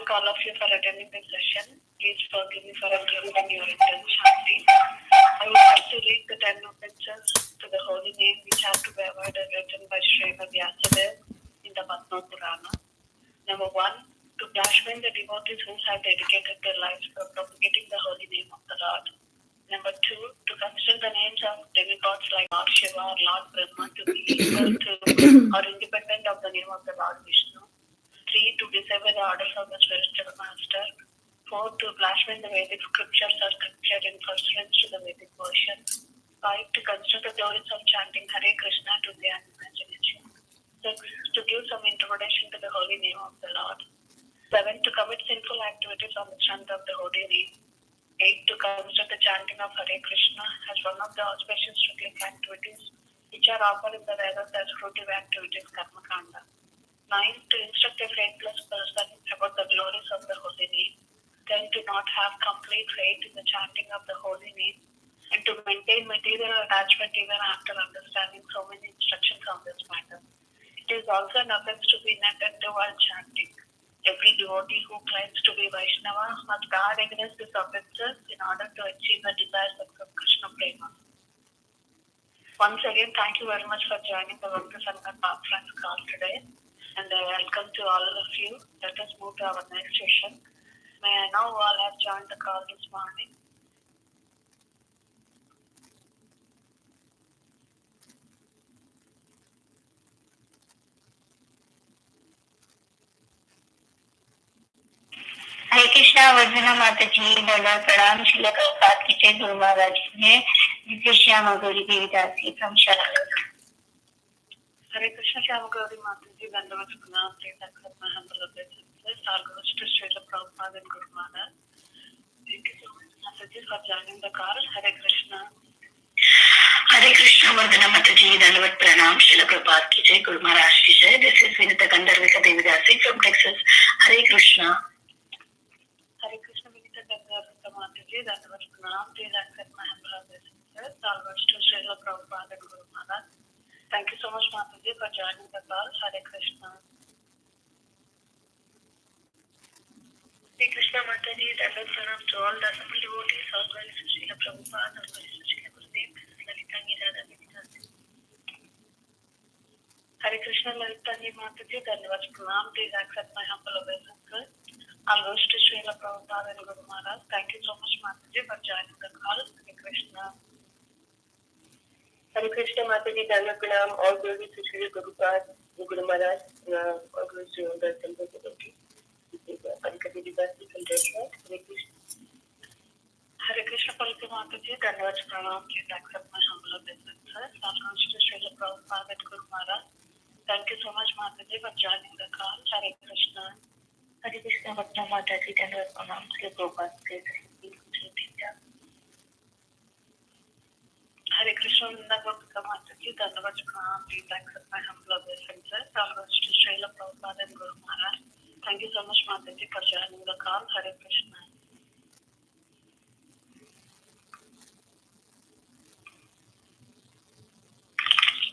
thank all of you for attending this session. Please forgive me for interrupting your intense Shanti. I would like to read the 10 offenses to the holy name which are to be avoided written by Srimad Vyasadeva in the Padma Purana. Number 1. To blaspheme the devotees who have dedicated their lives for propagating the holy name of the Lord. Number 2. To consider the names of demigods like Lord Shiva or Lord Brahma to be equal to or independent of the name of the Lord Vishnu. 3. To disavow the orders of the spiritual master. 4. To blaspheme the Vedic scriptures or scripture in pursuance to the Vedic version. 5. To consider the glories of chanting Hare Krishna to the imagination. 6. To give some introduction to the holy name of the Lord. 7. To commit sinful activities on the strength of the holy name. 8. To consider the chanting of Hare Krishna as one of the auspicious ritual activities which are offered in the Vedas as fruitive activities Karma Kanda. 9. To instruct a faithless person about the glories of the holy name. 10. To not have complete faith in the chanting of the holy name and to maintain material attachment even after understanding so many instructions on this matter. It is also an offense to be inattentive while chanting. Every devotee who claims to be Vaishnava must guard against these offenses in order to achieve the desires of Krishna Prema. Once again, thank you very much for joining the Bhakti Sangha conference call today, and welcome to all of you. Let us move to our next session. May I know all have joined the call this morning? हरे कृष्णा वंदना माता जी दंडवत प्रणाम श्रील प्रभुपाद की जय गुरु महाराज ने Divya Shyama Gauri देवीदासी from Charlotte. Hare Krishna Shama Gauri Mataji Dandavat Pranam. Please accept my humble obeisances. All goes to Srila Prabhupada and Guru Maharaj. Thank you so much Mataji for joining the call. Hare Krishna. हरे कृष्ण वंदना माता जी दंडवत प्रणाम श्रील प्रभुपाद की जय गुरु महाराज की जय. This is Vinita Gandharvika Devidasi from Texas. Hare Krishna. Hare Krishna Vinita Gandharvika Mataji Dandavat Pranam. Please accept my humble obeisances. All goes to Srila Prabhupada and Guru Maharaj. Thank you so much Mataji for joining the call. Hare Krishna. Hare Krishna Mataji Dandavat Pranam to all the assembled devotees. All glories to Srila Prabhupada. All glories to Srila Gurudev. Hare Krishna Lalitangi Mataji Dandavat Pranam. Please accept my humble obeisances. All goes to Srila Prabhupada and Guru Maharaj. Thank you so much Mataji for joining the call. Hare Krishna. Hare Krishna Mataji Dandavat Pranam. All glories to Srila Prabhupada and Guru Maharaj. All glories to all the assembled devotees. Pankati Dibasi from Detroit. Hare Krishna. Hare Krishna Palki Mataji Dandavat Pranam. Please accept my humble obeisances. All goes to Srila Prabhupada and Guru Maharaj. Thank you so much Mataji for joining the call. Hare Krishna. हरे कृष्ण वंदना माता जी दंडवत प्रणाम श्रील प्रभुपाद की जय. Hare Krishna Nandagopika Mataji Dandavat Pranam. Please accept my humble obeisances. All goes to Srila Prabhupada and Guru Maharaj. Thank you so much Mataji for joining the call. Hare Krishna.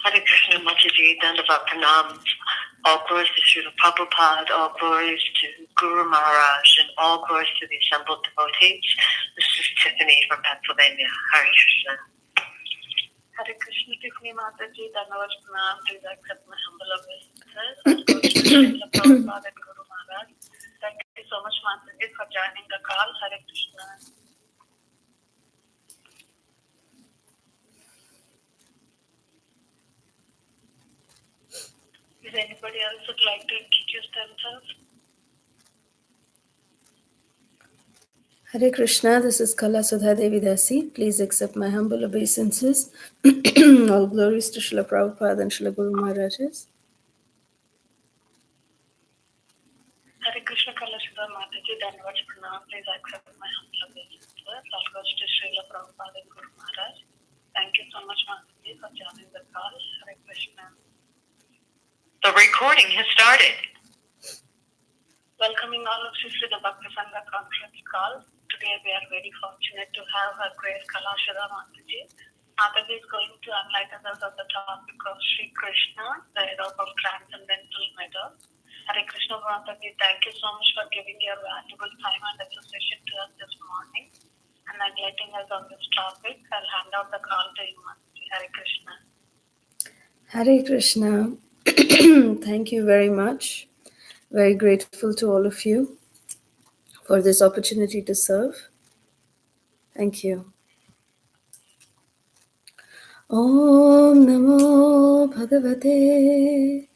Hare Krishna Mataji Dandavat Pranam. All glories to Srila Prabhupada, all glories to Guru Maharaj, and all glories to the assembled devotees. This is Tiffany from Pennsylvania. Hare Krishna. Hare Krishna Tiffany Mataji Dandavat Pranam. Please accept my humble obeisances. All goes to Srila Prabhupada and Guru Maharaj. Thank you so much Mataji for joining the call. Hare Krishna. Is anybody else would like to introduce themselves? Hare Krishna, this is Kala Sudha Devidasi. Please accept my humble obeisances. All glories to Srila Prabhupada and Srila Guru Maharajas. Hare Krishna Kalashudha Mataji Dandavat Pranam. Please accept my humble obeisances. All goes to Srila Prabhupada and Guru Maharaj. Thank you so much Mataji for joining the call. Hare Krishna. The recording has started. Welcoming all of you to the Bhakti Sangha conference call. Today we are very fortunate to have our great Kalashudha Mataji. Mataji is going to enlighten us on the topic of Sri Krishna, the era of Transcendental Mellows. Hare Krishna Mataji, thank you so much for giving your valuable time and association to us this morning and enlightening us on this topic. I'll hand out the call to you, Mataji. Hare Krishna. Hare Krishna. Thank you very much. Very grateful to all of you for this opportunity to serve. Thank you. Om Namo Bhagavate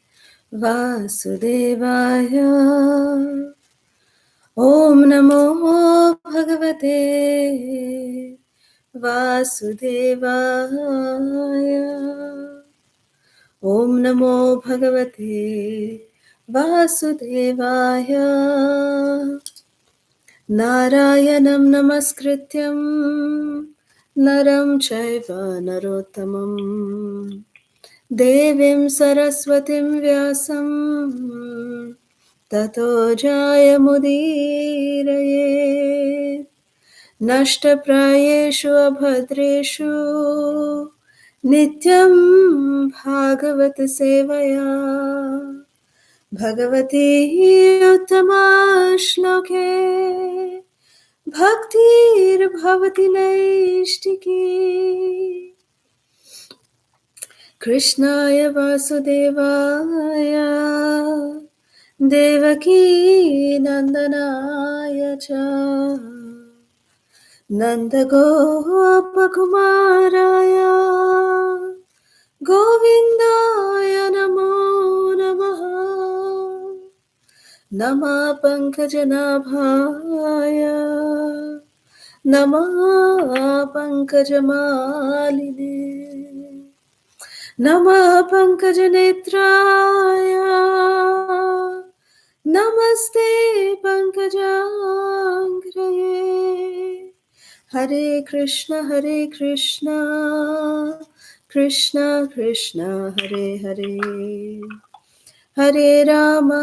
Vasudevaya. Om Namo Bhagavate Vasudevaya. Om Namo Bhagavate Vasudevaya. Narayanam Namaskrityam Naram Chaiva Narottamam Devim Saraswatim Vyasam Tato Jayamudiraye Nashtaprayeshu Abhadreshu Nityam Bhagavat Sevaya Bhagavati Uttama Shloke Bhaktir Bhavati Naishtiki Krishnaya Vasudevaya Devaki Nandanaya Cha Nandagopakumaraya Govindaya Namo Namaha Nama Pankajanabhaya Nama Pankajamaline Nama Pankajanetraya Namaste Pankajangraye Hare Krishna Krishna Krishna Hare Hare Hare Rama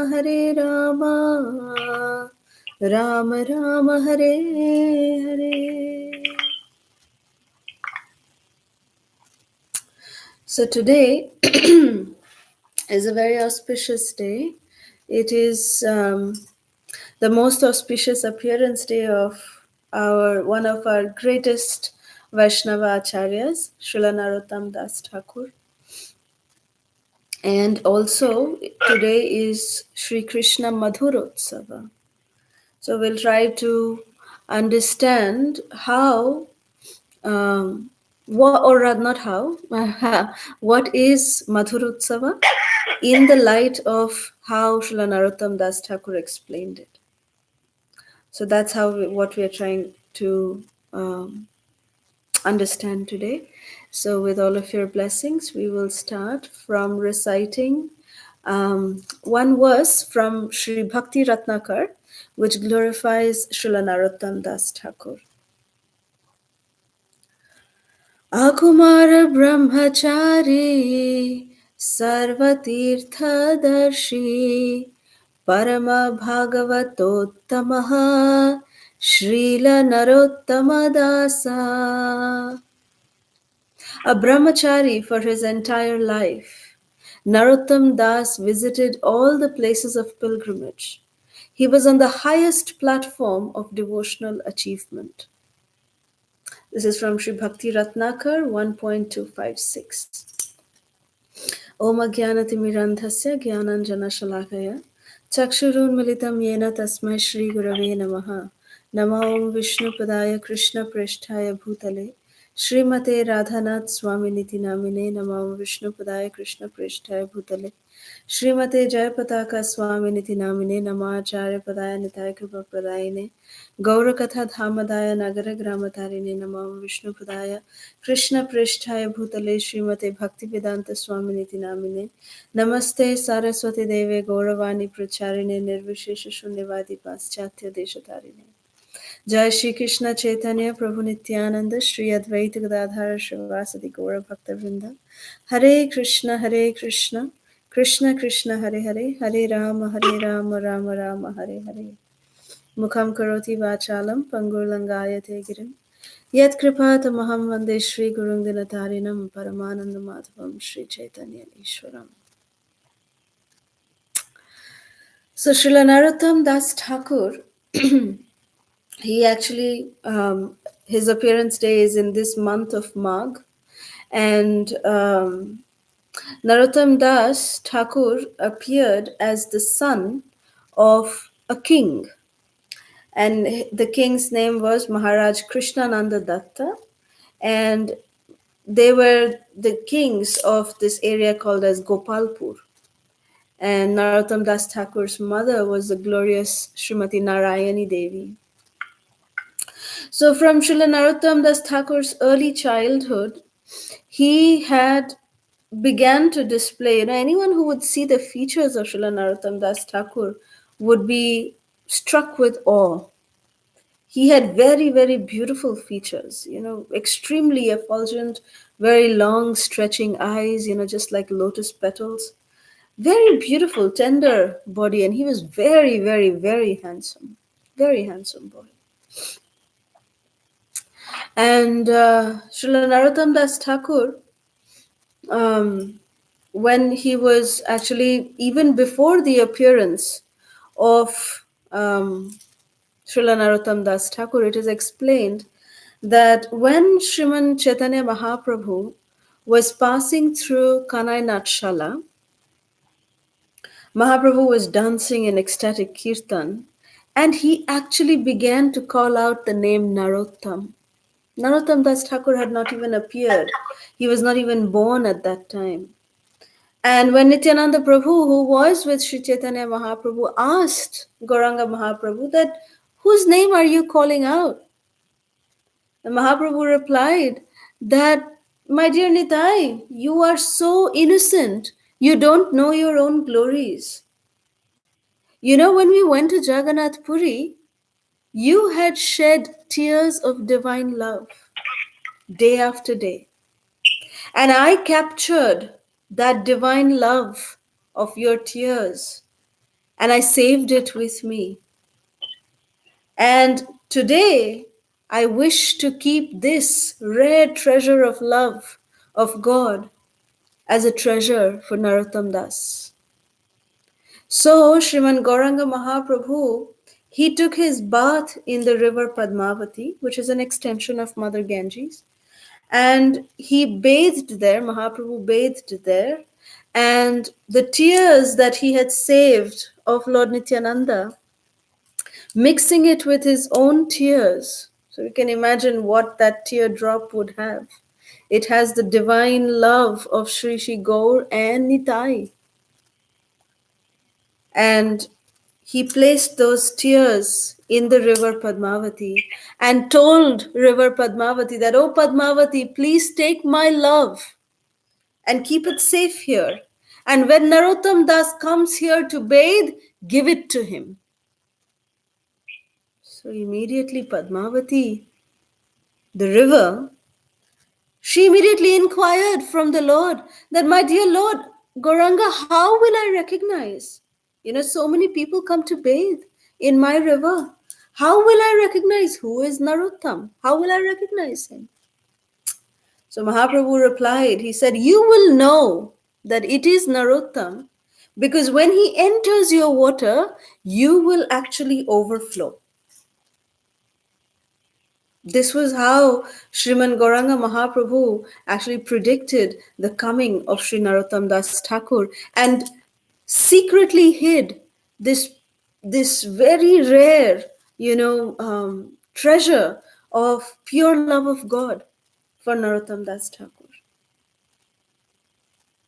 Rama Rama Hare Hare. So today is a very auspicious day. It is the most auspicious appearance day of one of our greatest Vaishnava acharyas, Srila Narottam Das Thakur. And also today is Sri Krishna Madhurotsava. So we'll try to understand how, what is Madhurotsava in the light of how Srila Narottam Das Thakur explained it. So that's what we are trying to understand today. So with all of your blessings, we will start from reciting one verse from Sri Bhakti Ratnakar, which glorifies Srila Narottam Das Thakur. Akumara Brahmachari Sarvatirthadarshi Parama Bhagavatottamaha Srila Narottama Dasa. A brahmachari for his entire life, Narottam Das visited all the places of pilgrimage. He was on the highest platform of devotional achievement. This is from Sri Bhakti Ratnakar 1.256. Om Ajnanatimirandhasya Jnananjana Shalakaya Chakshurunmilitam Yena Tasmai Shri Gurave Namaha Nama Om Vishnu Padaya Krishna Presthaya Bhutale Srimate Radhanath Swami Niti Namine Nama Om Vishnu Padaya Krishna Presthaya Bhutale Srimate Jayapataka Swami Niti Namine Nama Acharya Padaya Nitaya Kripa Pradayine Gaurakatha Dhamadaya Nagara Gramatarine Nama Om Vishnu Padaya Krishna Presthaya Bhutale Srimate Bhakti Vedanta Swami Niti Namine Namaste Saraswati Deve Gauravani Pracharine Nirvishesha Shunyavadi Paschatya Deshatarine Jai Shri Krishna Chaitanya Prabhu Nityananda Shri Advaita Gadadhara Srivasadi Gaura Bhakta Vrinda Hare Krishna Krishna Krishna Hare Hare Hare Rama Rama Rama Hare Hare Mukham Karoti Vachalam Pangur Langayate Girim Yat Kripata Maham Vande Shri Gurung Dinatarinam Paramananda Madhavam Shri Chaitanya Ishwaram. So Srila Narottam Das Thakur, he actually, his appearance day is in this month of Magh, and Narottam Das Thakur appeared as the son of a king, and the king's name was Maharaj Krishna Nanda Datta, and they were the kings of this area called as Gopalpur. And Narottam Das Thakur's mother was the glorious Srimati Narayani Devi. So, from Srila Narottam Das Thakur's early childhood, he had began to display, anyone who would see the features of Srila Narottam Das Thakur would be struck with awe. He had very, very beautiful features, extremely effulgent, very long, stretching eyes, just like lotus petals. Very beautiful, tender body, and he was very, very, very handsome. Very handsome boy. And Srila Narottam Das Thakur, when he was actually, even before the appearance of Srila Narottam Das Thakur, it is explained that when Sriman Chaitanya Mahaprabhu was passing through Kanai Natshala, Mahaprabhu was dancing in ecstatic kirtan, and he actually began to call out the name Narottam. Narottam Das Thakur had not even appeared. He was not even born at that time. And when Nityananda Prabhu, who was with Sri Chaitanya Mahaprabhu, asked Gauranga Mahaprabhu that, whose name are you calling out? The Mahaprabhu replied that, my dear Nitai, you are so innocent, you don't know your own glories. When we went to Jagannath Puri, you had shed tears of divine love day after day. And I captured that divine love of your tears and I saved it with me. And today, I wish to keep this rare treasure of love of God as a treasure for Narottam Das. So, Sriman Gauranga Mahaprabhu, he took his bath in the river Padmavati, which is an extension of Mother Ganges, and he bathed there, Mahaprabhu bathed there, and the tears that he had saved of Lord Nityananda, mixing it with his own tears. So you can imagine what that teardrop would have. It has the divine love of Sri Sri Gaur and Nitai. And he placed those tears in the river Padmavati and told river Padmavati that, oh Padmavati, please take my love and keep it safe here. And when Narottam Das comes here to bathe, give it to him. So immediately Padmavati, the river, she immediately inquired from the Lord that, my dear Lord, Gauranga, how will I recognize? So many people come to bathe in my river. How will I recognize who is Narottam? How will I recognize him? So Mahaprabhu replied, he said, you will know that it is Narottam because when he enters your water, you will actually overflow. This was how Sriman Gauranga Mahaprabhu actually predicted the coming of Sri Narottam Das Thakur and secretly hid this very rare, treasure of pure love of God for Narottam Das Thakur.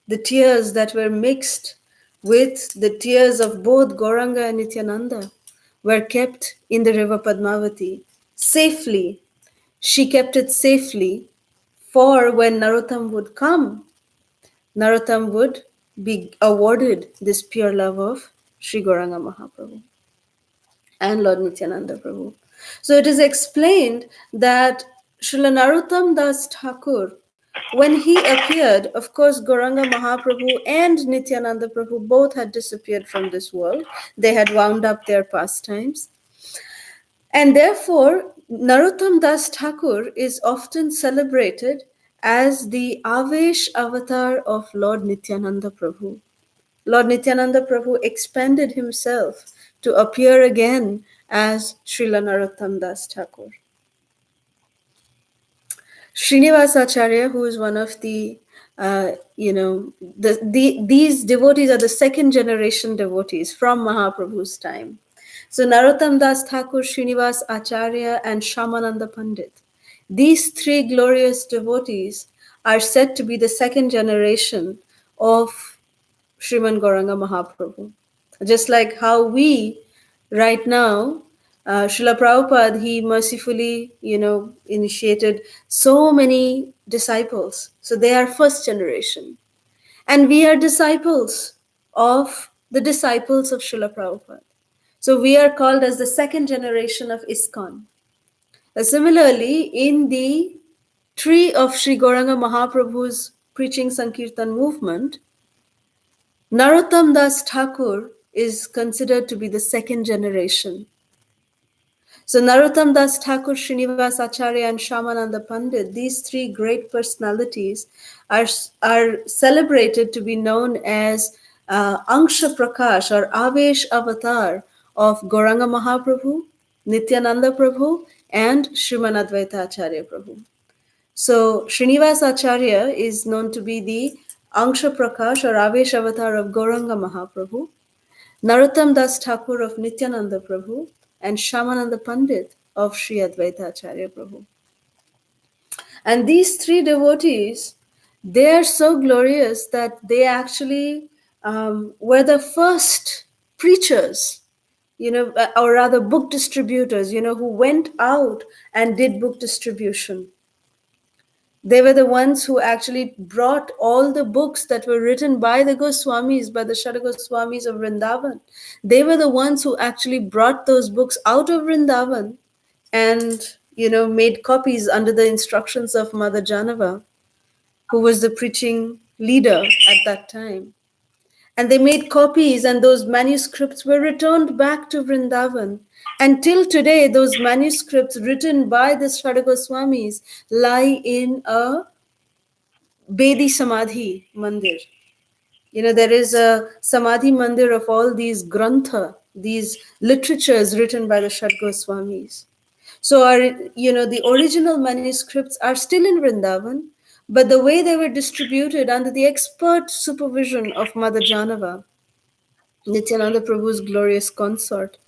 The tears that were mixed with the tears of both Gauranga and Nityananda were kept in the river Padmavati safely. She kept it safely for when Narottam would come, Narottam would be awarded this pure love of Sri Gauranga Mahaprabhu and Lord Nityananda Prabhu. So it is explained that Srila Narottam Das Thakur, when he appeared, of course, Gauranga Mahaprabhu and Nityananda Prabhu both had disappeared from this world. They had wound up their pastimes. And therefore, Narottam Das Thakur is often celebrated as the Avesh avatar of Lord Nityananda Prabhu. Lord Nityananda Prabhu expanded himself to appear again as Srila Narottam Das Thakur. Srinivasacharya, who is one of the, these devotees are the second generation devotees from Mahaprabhu's time. So Narottam Das Thakur, Srinivas Acharya, and Shamananda Pandit. These three glorious devotees are said to be the second generation of Sriman Gauranga Mahaprabhu. Just like how we, right now, Srila Prabhupada, he mercifully, initiated so many disciples. So they are first generation. And we are disciples of the disciples of Srila Prabhupada. So we are called as the second generation of ISKCON. Similarly, in the tree of Sri Gauranga Mahaprabhu's preaching Sankirtan movement, Narottam Das Thakur is considered to be the second generation. So Narottam Das Thakur, Srinivas Acharya, and Shamananda Pandit, these three great personalities are celebrated to be known as Angsha Prakash or Avesh Avatar of Gauranga Mahaprabhu, Nityananda Prabhu, and Sriman Advaita Acharya Prabhu. So Srinivas Acharya is known to be the Angsha Prakash or Avesh Avatar of Gauranga Mahaprabhu, Narottam Das Thakur of Nityananda Prabhu, and Shamananda Pandit of Sri Advaita Acharya Prabhu. And these three devotees, they are so glorious that they actually were the first preachers, or rather book distributors, who went out and did book distribution. They were the ones who actually brought all the books that were written by the Goswamis, by the Shada Goswamis of Vrindavan. They were the ones who actually brought those books out of Vrindavan and, made copies under the instructions of Mother Janava, who was the preaching leader at that time. And they made copies, and those manuscripts were returned back to Vrindavan. And till today, those manuscripts written by the Shada Goswamis lie in a Bedi Samadhi Mandir. There is a Samadhi Mandir of all these grantha, these literatures written by the Shad Goswamis. So the original manuscripts are still in Vrindavan, but the way they were distributed under the expert supervision of Mother Janava, Nityananda Prabhu's glorious consort,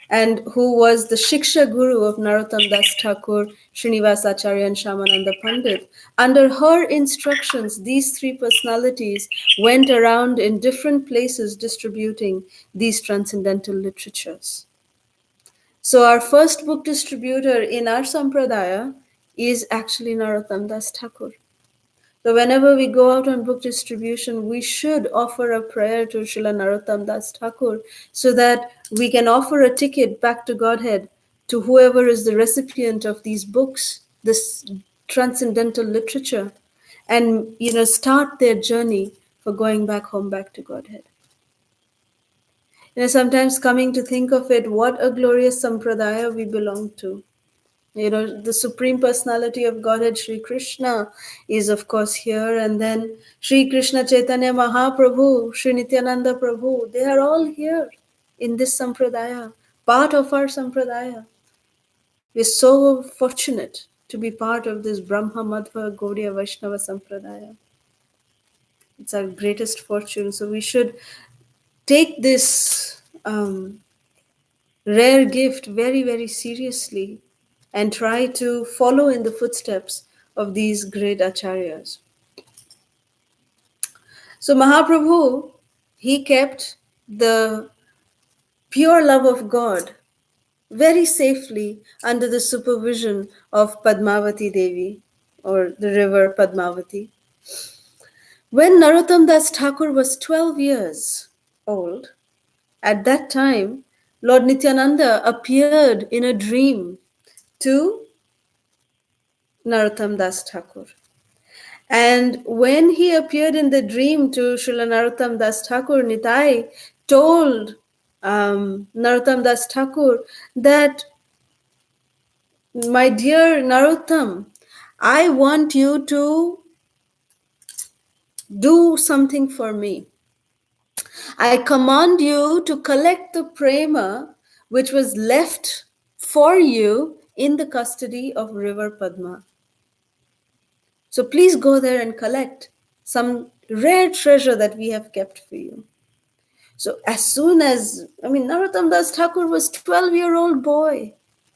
and who was the Shiksha Guru of Narottam Das Thakur, Srinivas Acharya, and Shamananda Pandit. Under her instructions, these three personalities went around in different places distributing these transcendental literatures. So our first book distributor in our Sampradaya is actually Narottam Das Thakur. So whenever we go out on book distribution, we should offer a prayer to Srila Narottam Das Thakur so that we can offer a ticket back to Godhead to whoever is the recipient of these books, this transcendental literature, and start their journey for going back home, back to Godhead. Sometimes coming to think of it, what a glorious sampradaya we belong to. The Supreme Personality of Godhead, Sri Krishna, is of course here. And then Sri Krishna Chaitanya Mahaprabhu, Sri Nityananda Prabhu, they are all here in this sampradaya, part of our sampradaya. We're so fortunate to be part of this Brahma Madhva Gaudiya Vaishnava sampradaya. It's our greatest fortune. So we should take this rare gift very, very seriously and try to follow in the footsteps of these great acharyas. So Mahaprabhu, he kept the pure love of God very safely under the supervision of Padmavati Devi, or the river Padmavati. When Narottam Das Thakur was 12 years old, at that time, Lord Nityananda appeared in a dream to Narottam Das Thakur. And when he appeared in the dream to Srila Narottam Das Thakur, Nitai told Narottam Das Thakur that, my dear Narottam, I want you to do something for me. I command you to collect the prema which was left for you in the custody of river Padma. So please go there and collect some rare treasure that we have kept for you. So as soon as, Narottam Das Thakur was 12-year-old boy.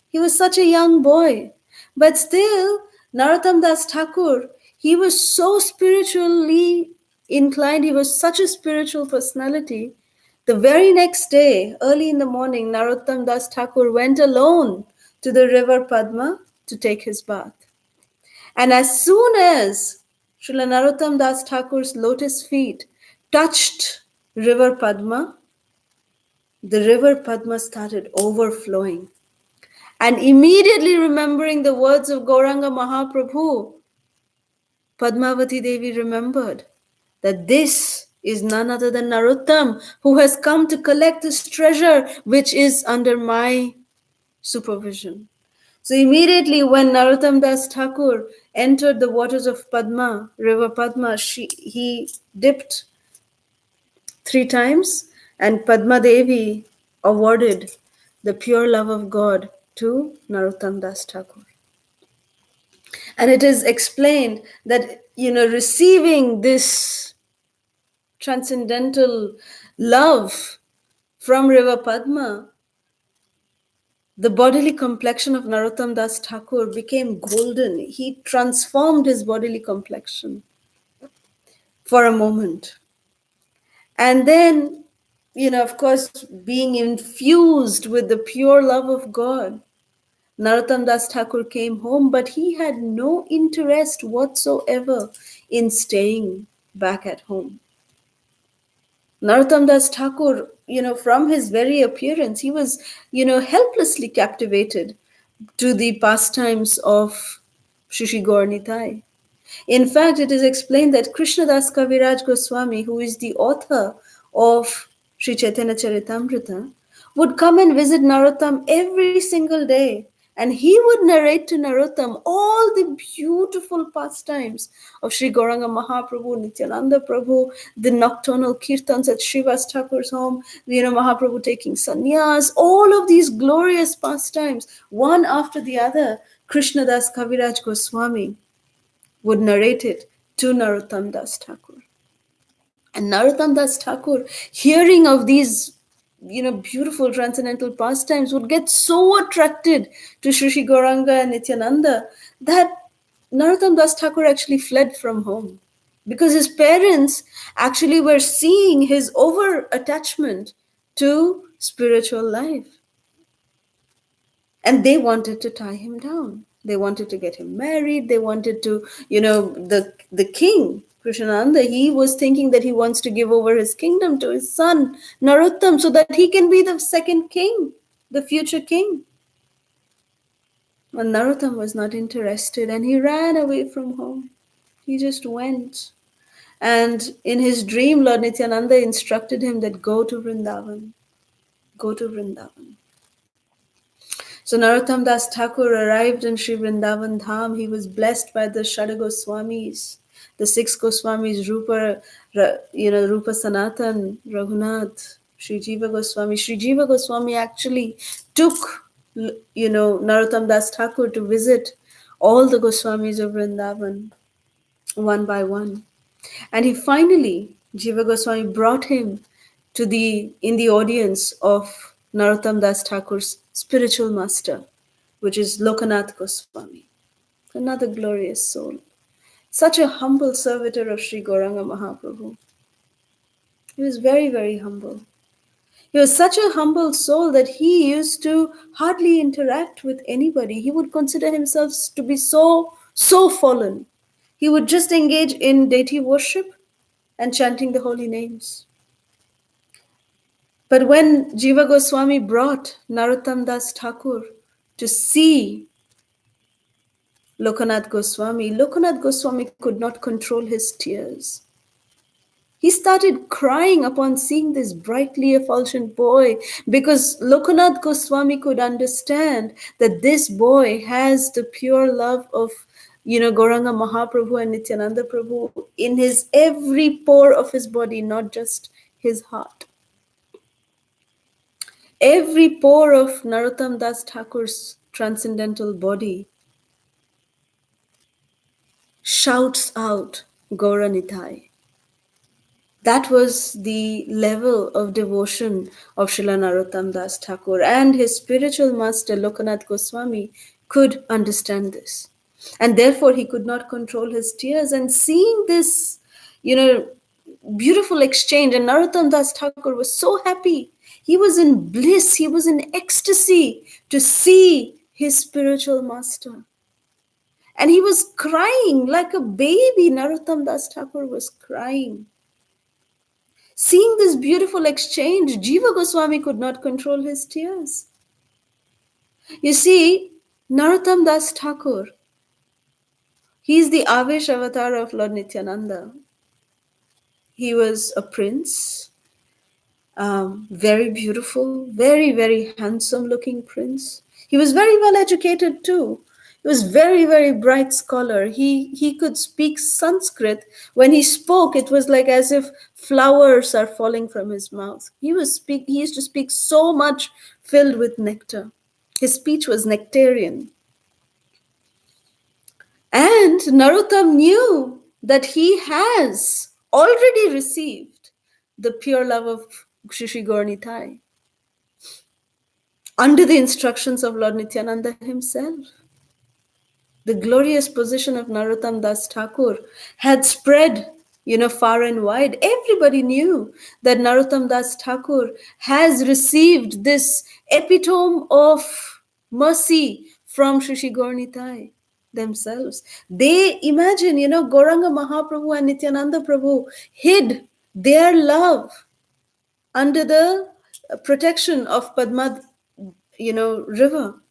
He was such a young boy. But still, Narottam Das Thakur, he was so spiritually inclined. He was such a spiritual personality. The very next day, early in the morning, Narottam Das Thakur went alone to the river Padma to take his bath. And as soon as Srila Narottam Das Thakur's lotus feet touched river Padma, the river Padma started overflowing. And immediately remembering the words of Gauranga Mahaprabhu, Padmavati Devi remembered that this is none other than Narottam who has come to collect this treasure which is under my supervision. So immediately when Narottam Das Thakur entered the waters of Padma, river Padma, he dipped 3 times, and Padma Devi awarded the pure love of God to Narottam Das Thakur. And it is explained that, receiving this transcendental love from river Padma, the bodily complexion of Narottam Das Thakur became golden. He transformed his bodily complexion for a moment. And then, of course, being infused with the pure love of God, Narottam Das Thakur came home, but he had no interest whatsoever in staying back at home. Narottam Das Thakur, from his very appearance, he was, helplessly captivated to the pastimes of Shri Gaur Nitai. In fact, it is explained that Krishna Das Kaviraj Goswami, who is the author of Sri Chaitanya Charitamrita, would come and visit Narottam every single day, and he would narrate to Narottam all the beautiful pastimes of Sri Gauranga Mahaprabhu, Nityananda Prabhu, the nocturnal kirtans at Srivas Thakur's home, Mahaprabhu taking sannyas, all of these glorious pastimes, one after the other. Krishna Das Kaviraj Goswami would narrate it to Narottam Das Thakur. And Narottam Das Thakur, hearing of these, beautiful transcendental pastimes, would get so attracted to Shri Gauranga and Nityananda that Narottam Das Thakur actually fled from home, because his parents actually were seeing his over-attachment to spiritual life. And they wanted to tie him down. They wanted to get him married. They wanted to, the king, Krishnananda, he was thinking that he wants to give over his kingdom to his son, Narottam, so that he can be the second king, the future king. And Narottam was not interested, and he ran away from home. He just went. And in his dream, Lord Nityananda instructed him that go to Vrindavan. Go to Vrindavan. So Narottam Das Thakur arrived in Sri Vrindavan Dham. He was blessed by the Shada Goswamis, the 6 Goswamis, Rupa Sanatan, Raghunath, Sri Jiva Goswami. Sri Jiva Goswami actually took, Narottam Das Thakur to visit all the Goswamis of Vrindavan, one by one. And he finally, Jiva Goswami brought him in the audience of Narottam Das Thakur's spiritual master, which is Lokanath Goswami, another glorious soul. Such a humble servitor of Sri Gauranga Mahaprabhu. He was very, very humble. He was such a humble soul that he used to hardly interact with anybody. He would consider himself to be so fallen. He would just engage in deity worship and chanting the holy names. But when Jiva Goswami brought Narottam Das Thakur to see Lokanath Goswami could not control his tears. He started crying upon seeing this brightly effulgent boy, because Lokanath Goswami could understand that this boy has the pure love of, Gauranga Mahaprabhu and Nityananda Prabhu in his every pore of his body, not just his heart. Every pore of Narottam Das Thakur's transcendental body shouts out Gauranitai. That was the level of devotion of Srila Narottam Das Thakur, and his spiritual master Lokanath Goswami could understand this. And therefore he could not control his tears. And seeing this, beautiful exchange, and Narottam Das Thakur was so happy. He was in bliss, he was in ecstasy to see his spiritual master. And he was crying like a baby. Narottam Das Thakur was crying. Seeing this beautiful exchange, Jiva Goswami could not control his tears. You see, Narottam Das Thakur, he is the Avesh avatar of Lord Nityananda. He was a prince, very beautiful, very, very handsome looking prince. He was very well educated too. He was very, very bright scholar. He could speak Sanskrit. When he spoke, it was like as if flowers are falling from his mouth. He used to speak so much filled with nectar. His speech was nectarian. And Narottam knew that he has already received the pure love of Shri Gauranitai under the instructions of Lord Nityananda himself. The glorious position of Narottam Das Thakur had spread, far and wide. Everybody knew that Narottam Das Thakur has received this epitome of mercy from Shri Gauranitai themselves. They imagine, Gauranga Mahaprabhu and Nityananda Prabhu hid their love under the protection of Padma, river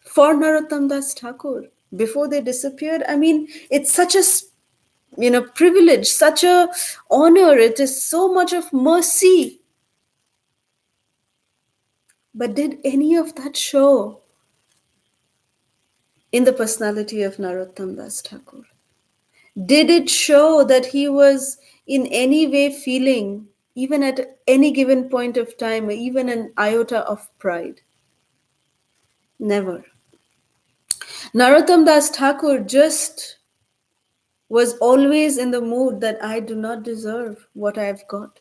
for Narottam Das Thakur before they disappeared. I mean, it's such a privilege, such a honor. It is so much of mercy. But did any of that show in the personality of Narottam Das Thakur? Did it show that he was in any way feeling, even at any given point of time, even an iota of pride? Never. Narottam Das Thakur just was always in the mood that I do not deserve what I have got.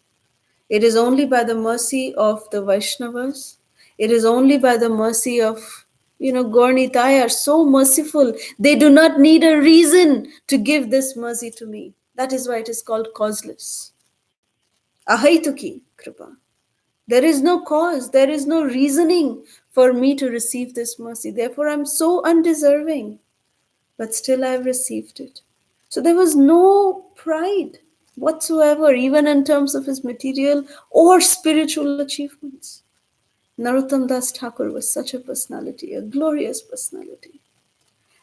It is only by the mercy of the Vaishnavas. It is only by the mercy of, Gauranitai are so merciful. They do not need a reason to give this mercy to me. That is why it is called causeless. Ahaituki kripa. There is no cause. There is no reasoning for me to receive this mercy. Therefore, I'm so undeserving. But still I've received it. So there was no pride whatsoever, even in terms of his material or spiritual achievements. Narottam Das Thakur was such a personality, a glorious personality.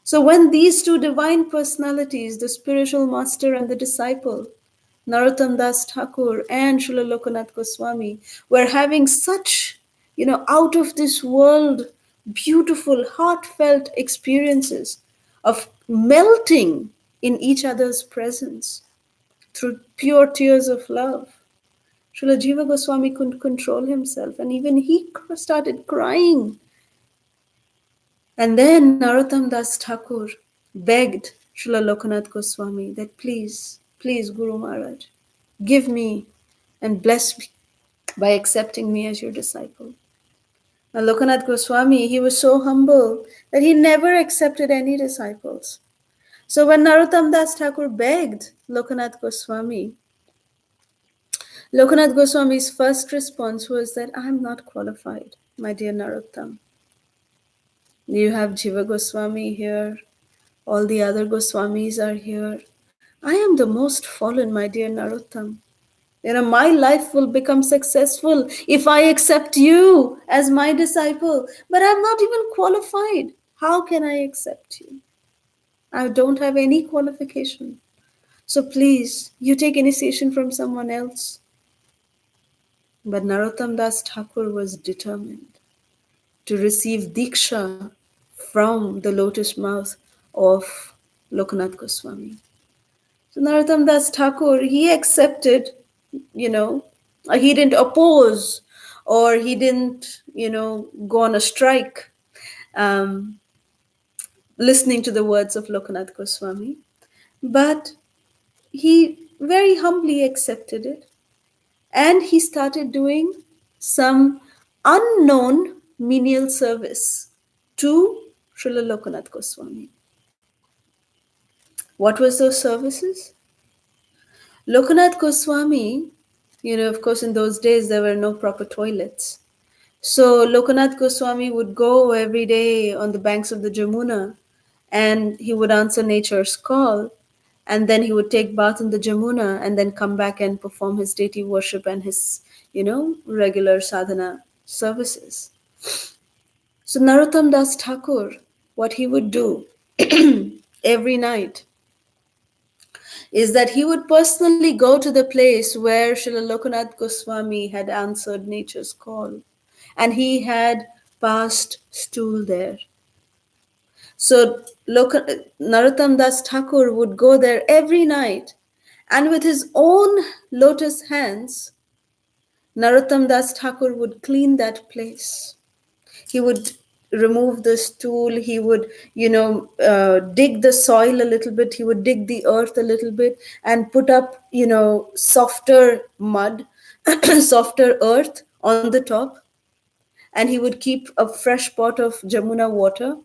So when these two divine personalities, the spiritual master and the disciple, Narottam Das Thakur and Srila Lokanath Goswami, were having such, out of this world, beautiful, heartfelt experiences of melting in each other's presence through pure tears of love. Srila Jiva Goswami couldn't control himself, and even he started crying. And then Narottam Das Thakur begged Srila Lokanath Goswami that please, Guru Maharaj, give me and bless me by accepting me as your disciple. Now Lokanath Goswami, he was so humble that he never accepted any disciples. So when Narottam Das Thakur begged Lokanath Goswami's first response was that I am not qualified, my dear Narottam. You have Jiva Goswami here, all the other Goswamis are here. I am the most fallen, my dear Narottam. My life will become successful if I accept you as my disciple, but I'm not even qualified. How can I accept you? I don't have any qualification. So please, you take initiation from someone else. But Narottam Das Thakur was determined to receive Diksha from the lotus mouth of Lokanath Goswami. So Narottam Das Thakur, he accepted, He didn't oppose, or he didn't, go on a strike, um, listening to the words of Lokanath Goswami. But he very humbly accepted it, and he started doing some unknown menial service to Srila Lokanath Goswami. What was those services? Lokanath Goswami, of course, in those days there were no proper toilets. So Lokanath Goswami would go every day on the banks of the Jamuna, and he would answer nature's call, and then he would take bath in the Jamuna and then come back and perform his deity worship and his, regular sadhana services. So Narottam Das Thakur, what he would do every night is that he would personally go to the place where Srila Lokanath Goswami had answered nature's call, and he had passed stool there. So Narottam Das Thakur would go there every night, and with his own lotus hands, Narottam Das Thakur would clean that place. He would remove the stool. He would, dig the soil a little bit. He would dig the earth a little bit and put up, softer mud, softer earth on the top. And he would keep a fresh pot of Jamuna water,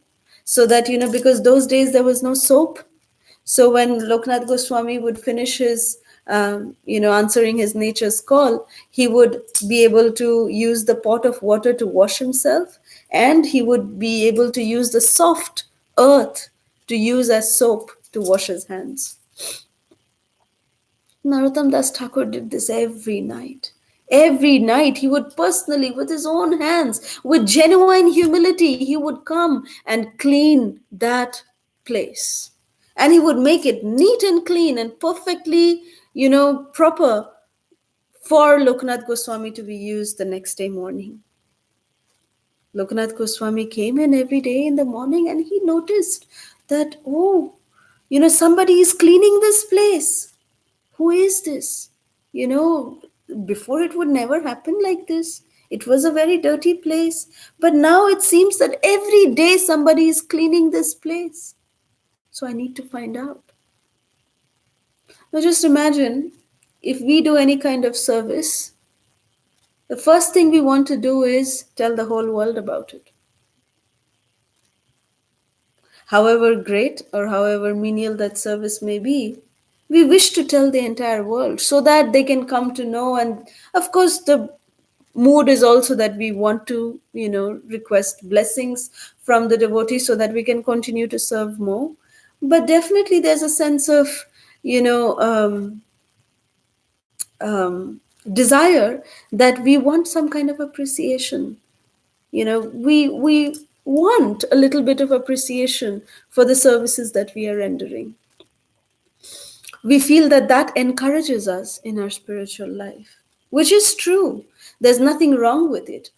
so that, because those days there was no soap. So when Lokanath Goswami would finish his, answering his nature's call, he would be able to use the pot of water to wash himself, and he would be able to use the soft earth to use as soap to wash his hands. Narottam Das Thakur did this every night. Every night he would personally, with his own hands, with genuine humility, he would come and clean that place. And he would make it neat and clean and perfectly, proper for Lokanath Goswami to be used the next day morning. Lokanath Goswami came in every day in the morning, and he noticed that, somebody is cleaning this place. Who is this? Before it would never happen like this. It was a very dirty place. But now it seems that every day somebody is cleaning this place. So I need to find out. Now just imagine, if we do any kind of service, the first thing we want to do is tell the whole world about it. However great or however menial that service may be, we wish to tell the entire world so that they can come to know. And of course, the mood is also that we want to, request blessings from the devotees so that we can continue to serve more. But definitely there's a sense of, desire that we want some kind of appreciation. We want a little bit of appreciation for the services that we are rendering. We feel that that encourages us in our spiritual life, which is true. There's nothing wrong with it.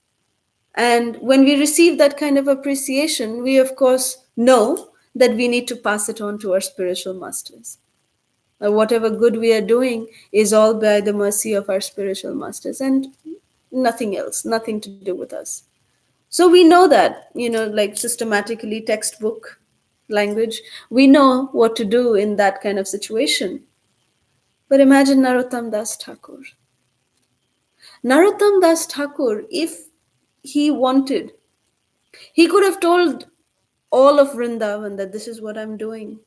And when we receive that kind of appreciation, we of course know that we need to pass it on to our spiritual masters. Whatever good we are doing is all by the mercy of our spiritual masters and nothing else, nothing to do with us. So we know that, like systematically, textbook language, we know what to do in that kind of situation. But imagine Narottam Das Thakur. Narottam Das Thakur, if he wanted, he could have told all of Vrindavan that this is what I'm doing.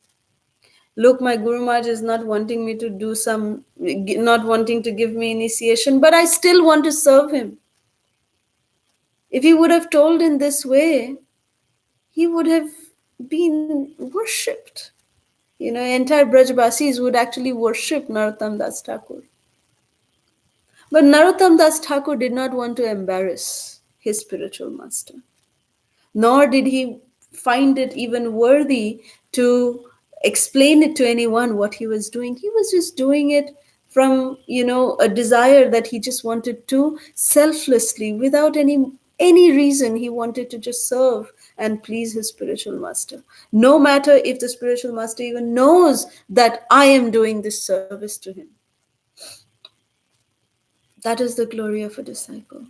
Look, my Guru Maharaj is not wanting me to do not wanting to give me initiation, but I still want to serve him. If he would have told in this way, he would have been worshipped. Entire Brajbasis would actually worship Narottam Das Thakur. But Narottam Das Thakur did not want to embarrass his spiritual master, nor did he find it even worthy to explain it to anyone what he was doing. He was just doing it from, a desire that he just wanted to selflessly, without any reason. He wanted to just serve and please his spiritual master. No matter if the spiritual master even knows that I am doing this service to him. That is the glory of a disciple.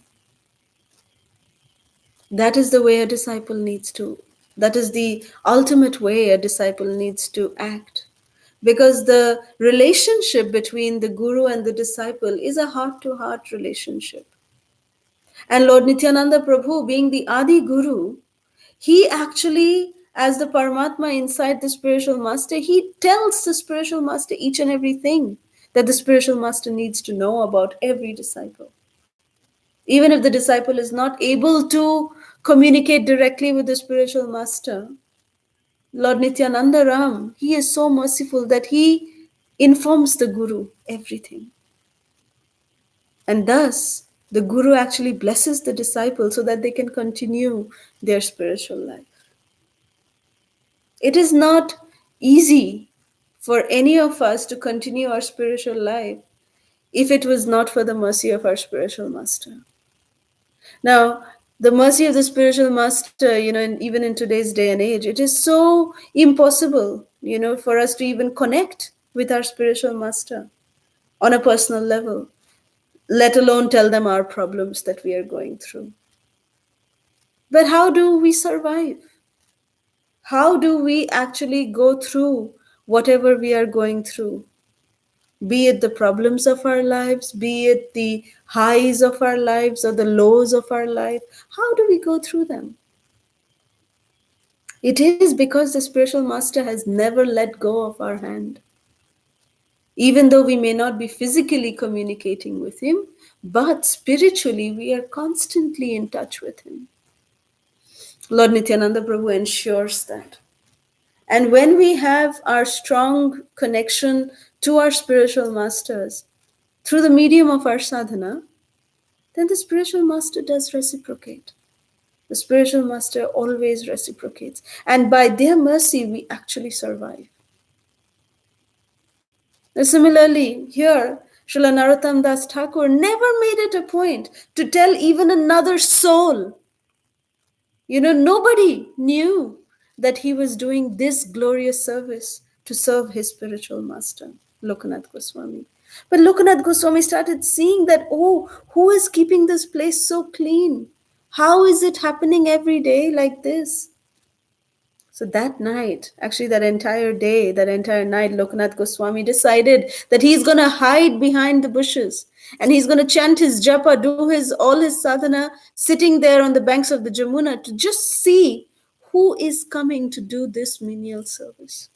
That is the way a disciple needs to, that is the ultimate way a disciple needs to act. Because the relationship between the guru and the disciple is a heart to heart relationship. And Lord Nityananda Prabhu, being the Adi Guru, he actually, as the Paramatma inside the spiritual master, he tells the spiritual master each and everything that the spiritual master needs to know about every disciple. Even if the disciple is not able to communicate directly with the spiritual master, Lord Nityananda Ram, he is so merciful that he informs the Guru everything. And thus, the Guru actually blesses the disciple so that they can continue their spiritual life. It is not easy for any of us to continue our spiritual life if it was not for the mercy of our spiritual master. Now, the mercy of the spiritual master, even in today's day and age, it is so impossible, for us to even connect with our spiritual master on a personal level, let alone tell them our problems that we are going through. But how do we survive? How do we actually go through whatever we are going through? Be it the problems of our lives, be it the highs of our lives or the lows of our life, how do we go through them? It is because the spiritual master has never let go of our hand. Even though we may not be physically communicating with him, but spiritually we are constantly in touch with him. Lord Nityananda Prabhu ensures that. And when we have our strong connection to our spiritual masters through the medium of our sadhana, then the spiritual master does reciprocate. The spiritual master always reciprocates. And by their mercy, we actually survive. Similarly, here, Srila Narottam Das Thakur never made it a point to tell even another soul. Nobody knew that he was doing this glorious service to serve his spiritual master, Lokanath Goswami. But Lokanath Goswami started seeing that, oh, who is keeping this place so clean? How is it happening every day like this? So that night, actually that entire day, that entire night, Lokanath Goswami decided that he's going to hide behind the bushes and he's going to chant his japa, do all his sadhana, sitting there on the banks of the Jamuna to just see who is coming to do this menial service.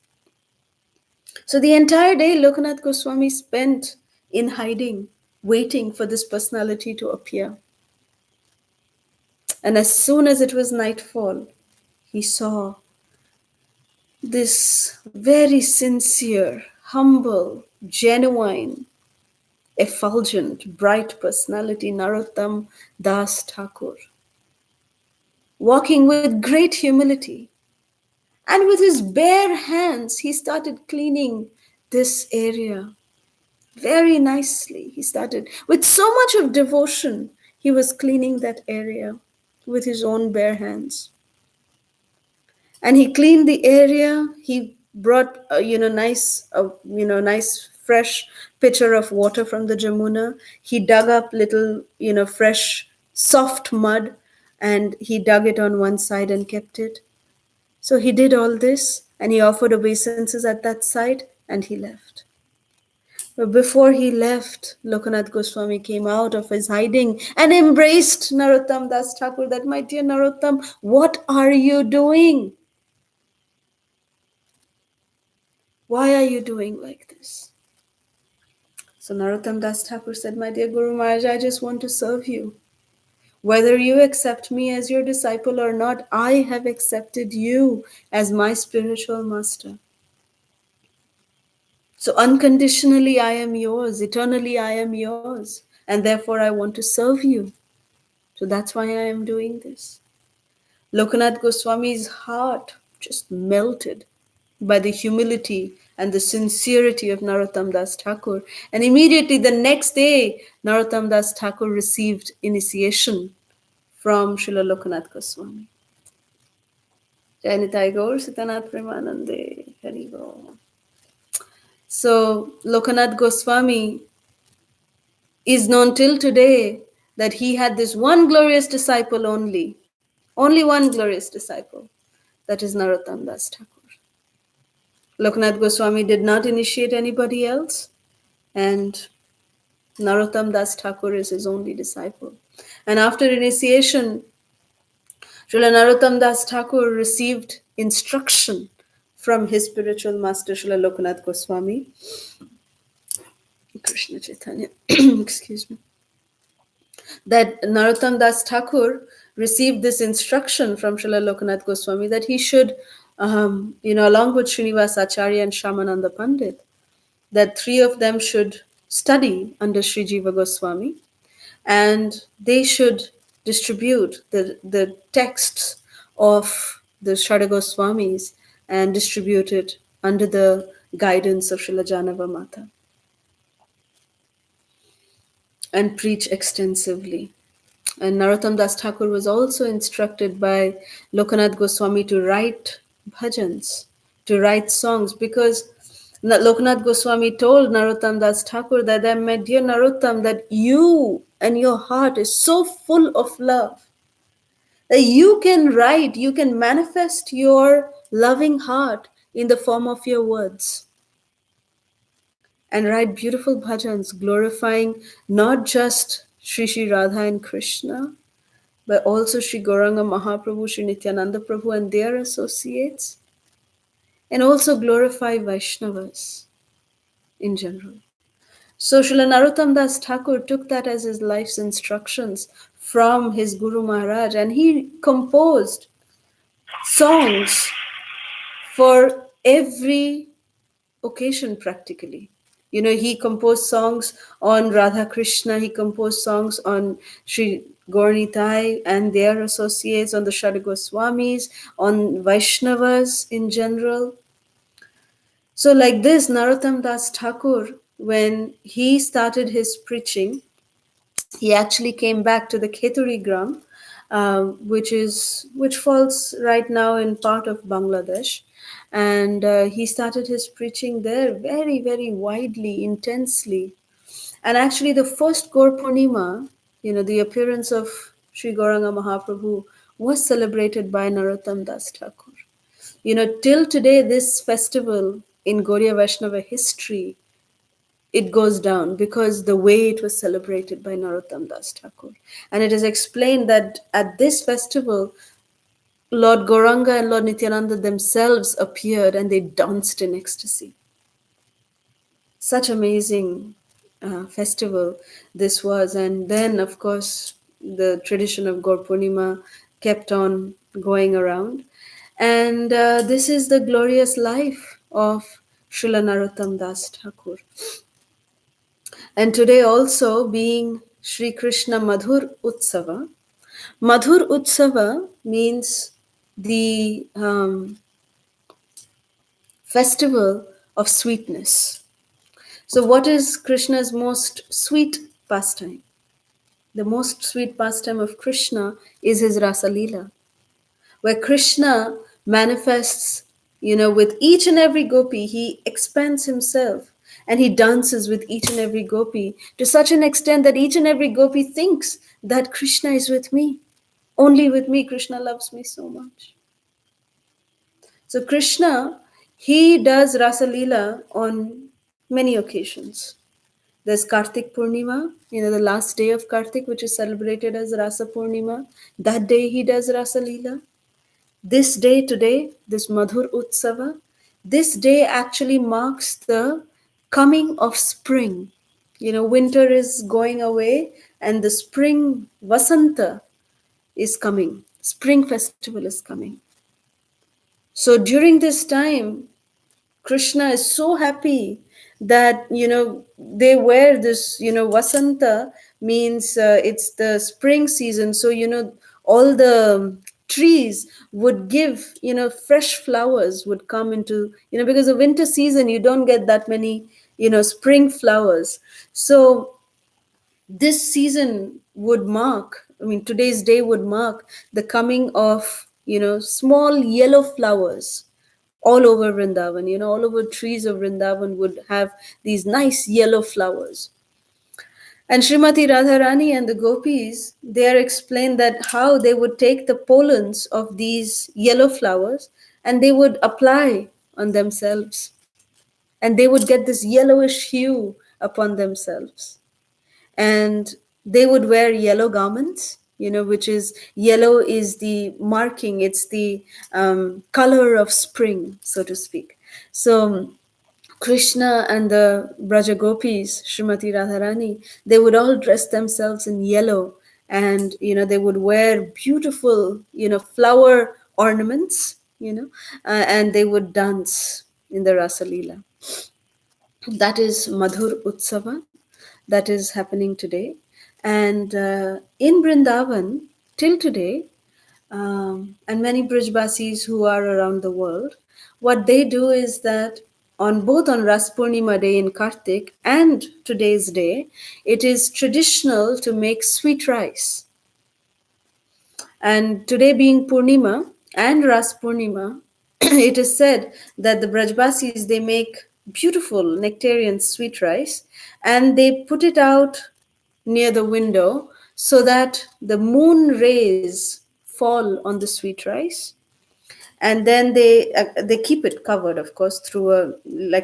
So the entire day, Lokanath Goswami spent in hiding, waiting for this personality to appear. And as soon as it was nightfall, he saw this very sincere, humble, genuine, effulgent, bright personality, Narottam Das Thakur, walking with great humility. And with his bare hands, he started cleaning this area very nicely. He started with so much of devotion. He was cleaning that area with his own bare hands. And he cleaned the area. He brought nice fresh pitcher of water from the Jamuna. He dug up little fresh soft mud, and he dug it on one side and kept it. So he did all this, and he offered obeisances at that site, and he left. But before he left, Lokanath Goswami came out of his hiding and embraced Narottam Das Thakur, that, my dear Narottam, what are you doing? Why are you doing like this? So Narottam Das Thakur said, my dear Guru Maharaj, I just want to serve you. Whether you accept me as your disciple or not, I have accepted you as my spiritual master. So unconditionally I am yours, eternally I am yours, and therefore I want to serve you. So that's why I am doing this. Lokanath Goswami's heart just melted by the humility and the sincerity of Narottam Das Thakur. And immediately the next day, Narottam Das Thakur received initiation from Srila Lokanath Goswami. Jai Nitai Gaur Sitanath Premanande Hari Bol. So Lokanath Goswami is known till today that he had this one glorious disciple only one glorious disciple, that is Narottam Das Thakur. Loknath Goswami did not initiate anybody else, and Narottam Das Thakur is his only disciple. And after initiation, Srila Narottam Das Thakur received instruction from his spiritual master Srila Loknath Goswami. Krishna Chaitanya, excuse me. That Narottam Das Thakur received this instruction from Srila Loknath Goswami that he should, along with Srinivas Acharya and Shamananda Pandit, that three of them should study under Sri Jiva Goswami, and they should distribute the texts of the Shada Goswamis and distribute it under the guidance of Srila Janava Mata and preach extensively. And Narottam Das Thakur was also instructed by Lokanath Goswami to write bhajans, to write songs, because Lokanath Goswami told Narottam Das Thakur that, my dear Narottam, that you and your heart is so full of love that you can write, you can manifest your loving heart in the form of your words and write beautiful bhajans glorifying not just Sri Sri Radha and Krishna, but also Sri Gauranga Mahaprabhu, Sri Nityananda Prabhu and their associates, and also glorify Vaishnavas in general. So Srila Narottam Das Thakur took that as his life's instructions from his Guru Maharaj, and he composed songs for every occasion practically. He composed songs on Radha Krishna, he composed songs on Sri Gauranitai and their associates, on the Shada Goswamis, on Vaishnavas in general. So like this, Narottam Das Thakur, when he started his preaching, he actually came back to the Kheturi Gram, which falls right now in part of Bangladesh. And he started his preaching there very, very widely, intensely. And actually the first Gaur Purnima, the appearance of Sri Gauranga Mahaprabhu was celebrated by Narottam Das Thakur. Till today, this festival in Gauriya Vaishnava history, it goes down because the way it was celebrated by Narottam Das Thakur. And it is explained that at this festival, Lord Gauranga and Lord Nityananda themselves appeared and they danced in ecstasy. Such amazing festival this was. And then, of course, the tradition of Gaur Purnima kept on going around. And this is the glorious life of Srila Narottam Das Thakur. And today also being Sri Krishna Madhur Utsava. Madhur Utsava means the festival of sweetness. So what is Krishna's most sweet pastime? The most sweet pastime of Krishna is his Rasa Leela, where Krishna manifests, with each and every gopi, he expands himself and he dances with each and every gopi to such an extent that each and every gopi thinks that Krishna is with me. Only with me, Krishna loves me so much. So Krishna, he does Rasa Leela on many occasions. There's Kartik Purnima, the last day of Kartik, which is celebrated as Rasa Purnima. That day he does Rasa Leela. This day today, this Madhur Utsava, this day actually marks the coming of spring. Winter is going away and the spring Vasanta is coming. Spring festival is coming. So during this time, Krishna is so happy that, they wear this, Vasanta means it's the spring season. So, all the trees would give, fresh flowers would come into, because the winter season, you don't get that many, spring flowers. So this season would mark, today's day would mark the coming of, small yellow flowers all over Vrindavan. All over trees of Vrindavan would have these nice yellow flowers. And Srimati Radharani and the gopis, they are explained that how they would take the pollens of these yellow flowers and they would apply on themselves. And they would get this yellowish hue upon themselves. And they would wear yellow garments, which is yellow is the marking, it's the color of spring, so to speak. So Krishna and the Braja Gopis, Srimati Radharani, they would all dress themselves in yellow, and they would wear beautiful flower ornaments, and they would dance in the Rasa Leela. That is Madhur Utsava, that is happening today. And in Vrindavan, till today, and many Brijbasis who are around the world, what they do is that on Ras Purnima day in Kartik and today's day, it is traditional to make sweet rice. And today being Purnima and Ras Purnima, it is said that the Brajbasis, they make beautiful nectarian sweet rice and they put it out near the window so that the moon rays fall on the sweet rice, and then they keep it covered, of course, through a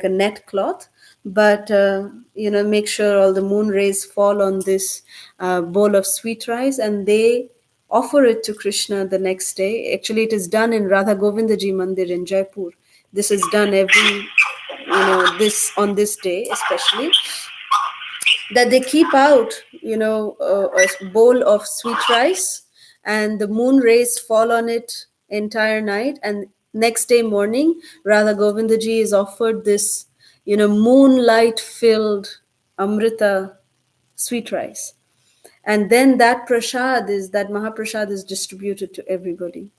net cloth, but make sure all the moon rays fall on this bowl of sweet rice, and they offer it to Krishna the next day. Actually, it is done in Radha Govindaji Mandir in Jaipur. This is done every this on this day especially, that they keep out a bowl of sweet rice, and the moon rays fall on it entire night, and next day morning Radha Govindaji is offered this moonlight filled amrita sweet rice, and then that mahaprasad is distributed to everybody.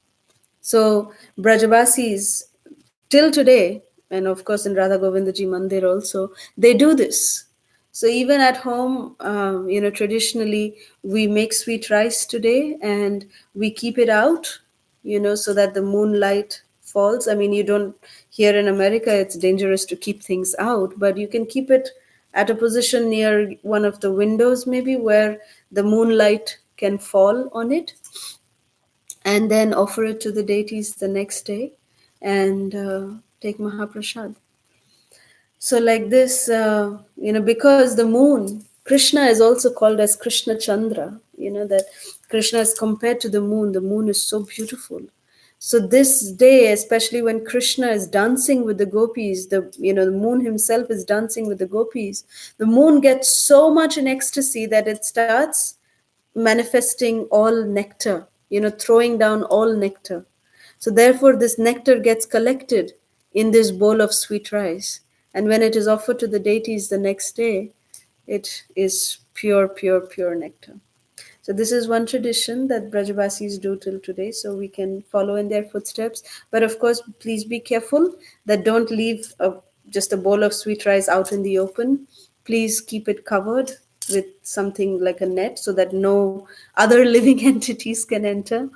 So Brajavasis till today, and of course in Radha Govindaji Mandir also, they do this. So even at home, traditionally we make sweet rice today and we keep it out, so that the moonlight falls. I mean, you don't, here in America, it's dangerous to keep things out, but you can keep it at a position near one of the windows, maybe where the moonlight can fall on it, and then offer it to the deities the next day and take Mahaprasad. So, like this, because the moon, Krishna is also called as Krishna Chandra, that Krishna is compared to the moon is so beautiful. So this day, especially when Krishna is dancing with the gopis, the moon himself is dancing with the gopis, the moon gets so much in ecstasy that it starts manifesting all nectar, throwing down all nectar. So therefore, this nectar gets collected in this bowl of sweet rice. And when it is offered to the deities the next day, it is pure, pure, pure nectar. So this is one tradition that Brajavasis do till today, so we can follow in their footsteps. But of course, please be careful that don't leave just a bowl of sweet rice out in the open. Please keep it covered with something like a net so that no other living entities can enter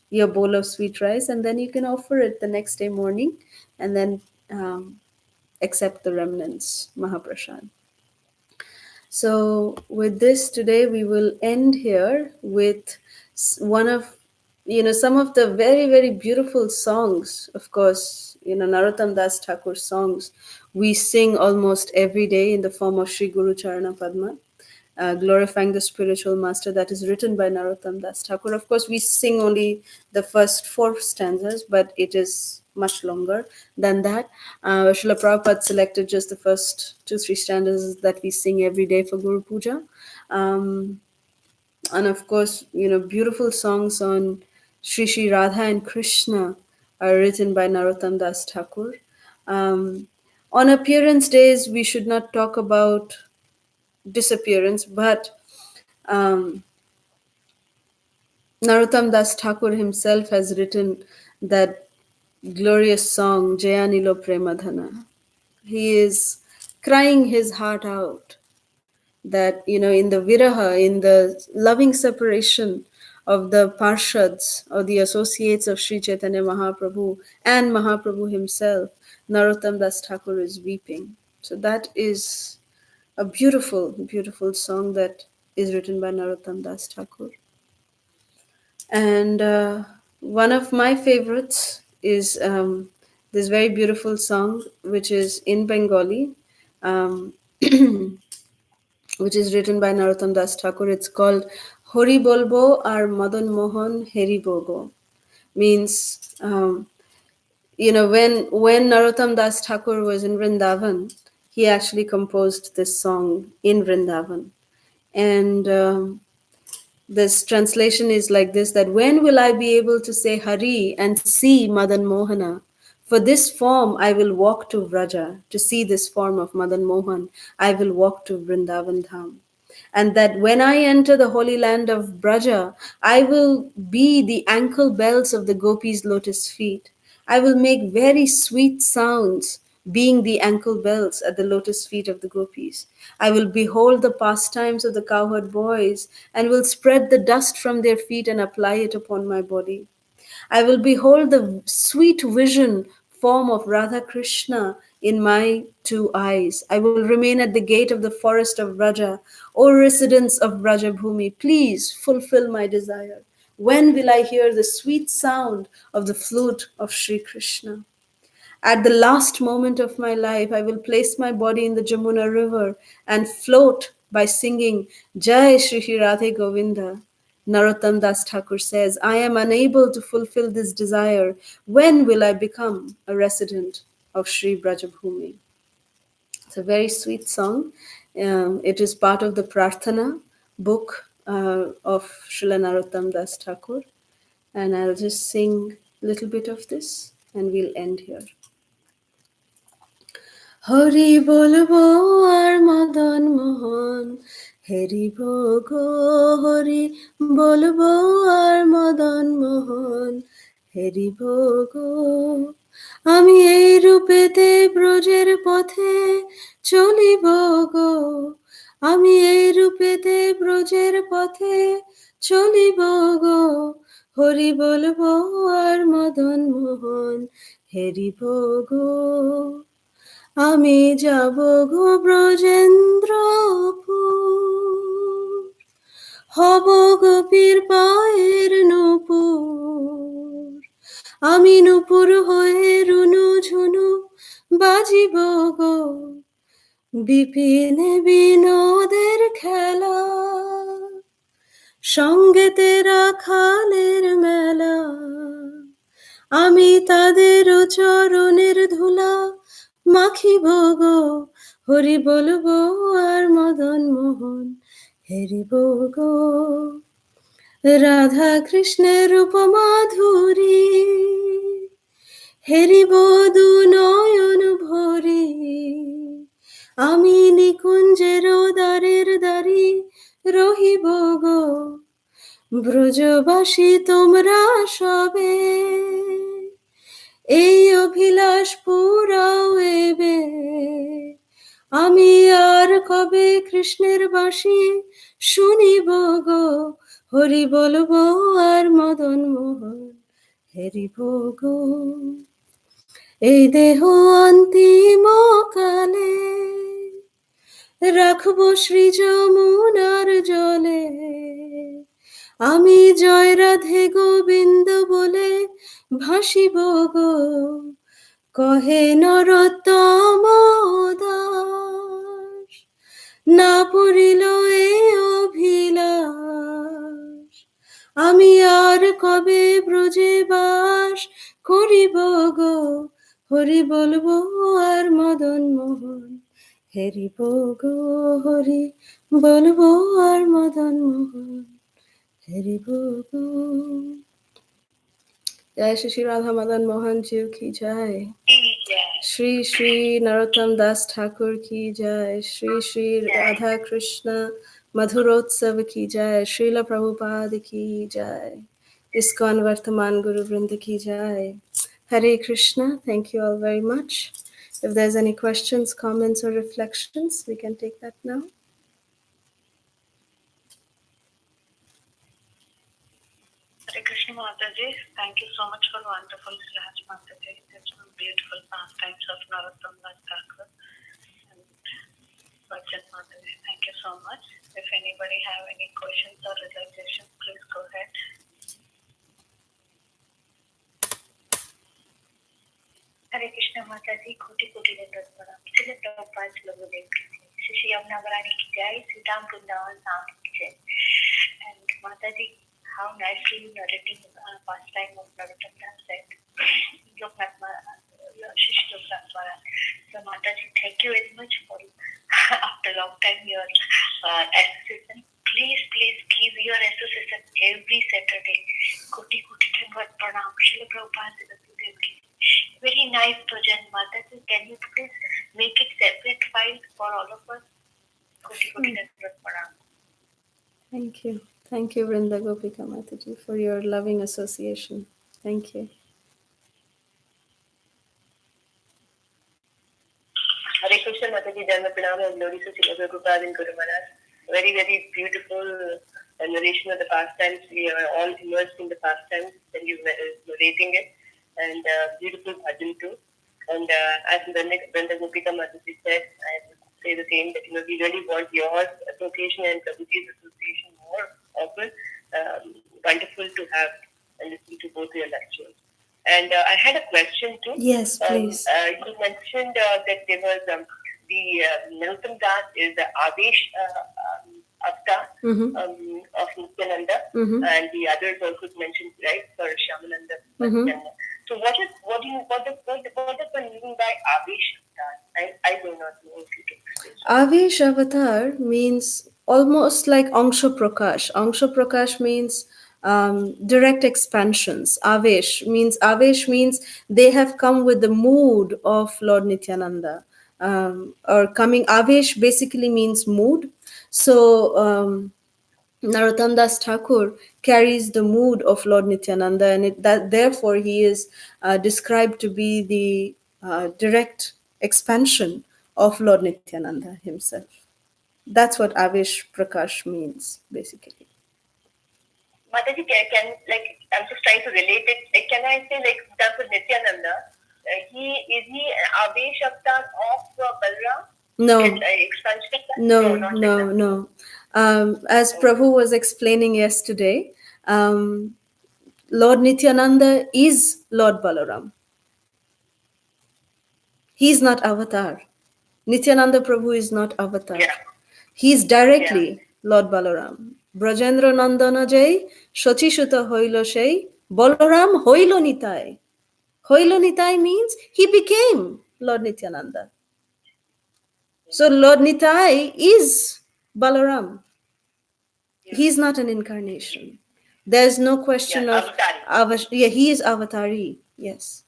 your bowl of sweet rice, and then you can offer it the next day morning and then accept the remnants, Mahaprasad. So with this today, we will end here with one of, some of the very, very beautiful songs. Of course, Narottam Das Thakur's songs we sing almost every day in the form of Sri Guru Charana Padma, glorifying the spiritual master, that is written by Narottam Das Thakur. Of course, we sing only the first 4 stanzas, but it is much longer than that. Srila Prabhupada selected just the first 2-3 stanzas that we sing every day for Guru Puja. And of course, beautiful songs on Sri Sri Radha and Krishna are written by Narottam Das Thakur. On appearance days, we should not talk about disappearance, but Narottam Das Thakur himself has written that glorious song, Jayanilo Premadhana. He is crying his heart out that, in the viraha, in the loving separation of the parshads or the associates of Sri Chaitanya Mahaprabhu and Mahaprabhu himself, Narottam Das Thakur is weeping. So that is a beautiful, beautiful song that is written by Narottam Das Thakur. And one of my favorites is this very beautiful song, which is in Bengali, um, which is written by Narottam Das Thakur. It's called Hori Bolbo ar Madan Mohan Heri Bogo. Means, when Narottam Das Thakur was in Vrindavan, he actually composed this song in Vrindavan. And this translation is like this, that when will I be able to say Hari and see Madan Mohana? For this form I will walk to Vraja. To see this form of Madan Mohan, I will walk to Vrindavan Dham. And that when I enter the holy land of Braja, I will be the ankle bells of the gopis' lotus feet. I will make very sweet sounds, being the ankle bells at the lotus feet of the gopis. I will behold the pastimes of the cowherd boys and will spread the dust from their feet and apply it upon my body. I will behold the sweet vision form of Radha Krishna in my two eyes. I will remain at the gate of the forest of Vraja. O residents of Vraja Bhumi, please fulfill my desire. When will I hear the sweet sound of the flute of Sri Krishna? At the last moment of my life, I will place my body in the Jamuna river and float by singing Jai Shri Shri Radhe Govinda. Narottam Das Thakur says, I am unable to fulfill this desire. When will I become a resident of Sri Brajabhumi? It's a very sweet song. It is part of the Prarthana book of Srila Narottam Das Thakur. And I'll just sing a little bit of this and we'll end here. Hari বলবো আর মদন মোহন হেরিব গো হরি বলবো আর মদন মোহন হেরিব গো আমি এই রূপেতে ব্রজের পথে চলিব গো আমি এই রূপেতে ব্রজের পথে চলিব গো হরি বলবো আর মদন মোহন হেরিব গো আমি যাব গো ব্রজেন্দ্রপুর হব গোপীর পায়ের নূপুর আমি নূপুর হয়ে রুনু ঝুনু বাজিব গো বিপিনে বিনোদের খেলা সঙ্গেতে রাখালের মেলা আমি তাদের চরণের ধুলা মাখিব গো হরি বলবো আর মদন মোহন হেরিব গো রাধা কৃষ্ণের উপমাধুরী হেরিব দু নয়ন ভরি আমি নিকুঞ্জের দ্বারের দ্বারি রহিব গো ব্রজবাসী তোমরা সবে এই অভিলাষ পুরাও এবে আমি আর কবে কৃষ্ণের বাঁশি শুনিব গো হরি বলবো আর মদন মোহন হেরিব গো এই দেহ অন্তিম কালে রাখবো শ্রী যমুনার জলে আমি জয় রাধে গোবিন্দ বলে ভাসিব গো কহে নরোত্তম দাস না পড়িল এই অভিলাষ আমি আর কবে ব্রজে বাস করিব গো হরি বলবো আর মদন মোহন হেরিব গো হরি বলবো আর মদন মোহন হেরিব গো जय श्री श्री राधा मदन मोहन जी की जय श्री श्री नरोत्तम दास ठाकुर की जय श्री श्री राधा कृष्ण मधुरोत्सव की जय श्रील प्रभुपाद की जय ISKCON वर्तमान गुरु वृंद की जय Hare Krishna. Thank you all very much. If there's any questions, comments or reflections, we can take that now. Hare Krishna Mataji, thank you so much for wonderful class, Mataji. It's been beautiful pastimes of Narottam Das Thakur and Bhajan Mataji. Thank you so much. If anybody have any questions or realizations, please go ahead. Hare Krishna Mataji, Koti Koti Dandavat Pranam. Srila Prabhupada Srila Gurudev Ki Jai. Shri Yamuna Varani Ki Jai. Sri Ram Vrindavan Dham Ki Jai. And Mataji, how nicely you narrating pastime of Narottam Das said. Loknath Shishi Loknath Maharaj. So Mataji, thank you very much for after a long time your association. Please give your association every Saturday. Koti Koti Dandavat Pranam. Srila Prabhupada Srila Gurudev Ki Jai. Very nice bhajan, Mataji. Can you please make it separate files for all of us? Koti Koti Dandavat Pranam. Thank you. Thank you, Vrinda Gopika Mataji, for your loving association. Thank you. Hare Krishna Mataji, Dharma Pranam and glory to Srila Prabhupada and Guru Maharaj. Very, very beautiful narration of the pastimes. We are all immersed in the pastimes and you narrating it. And beautiful bhajan too. And as Brenda Gopika Mataji said, I would say the same, that we really want your association and Prabhuji's association more often. Wonderful to have and listen to both your lectures. And I had a question too. Yes, please. You mentioned that there was the Mellows Das is the Avesh avatar of Nityananda, and the others also mentioned, right, for Shamananda. So what does one mean by Avesh avatar? I do not know if you can explain. Avesh avatar means almost like Angsha Prakash. Angsha Prakash means direct expansions. Avesh means they have come with the mood of Lord Nityananda. Or coming, Avesh basically means mood. So Narottam Das Thakur carries the mood of Lord Nityananda, and therefore he is described to be the direct expansion of Lord Nityananda himself. That's what Avesh Prakash means, basically. Mataji, I'm just trying to relate it. Can I say, for example, Nityananda, is he an Avesh avatar of Balram? No. Expansion? No. As Prabhu was explaining yesterday, Lord Nityananda is Lord Balaram. He is not avatar. Nityananda Prabhu is not avatar. Yeah. He is directly Lord Balaram. Brajendra Nandana Jai, Shachishuta Hoilo Shei, Balaram Hoilo Nitai. Hoilo Nitai means he became Lord Nityananda. So Lord Nitai is Balaram. He is not an incarnation. There's no question of he is avatari. Yes.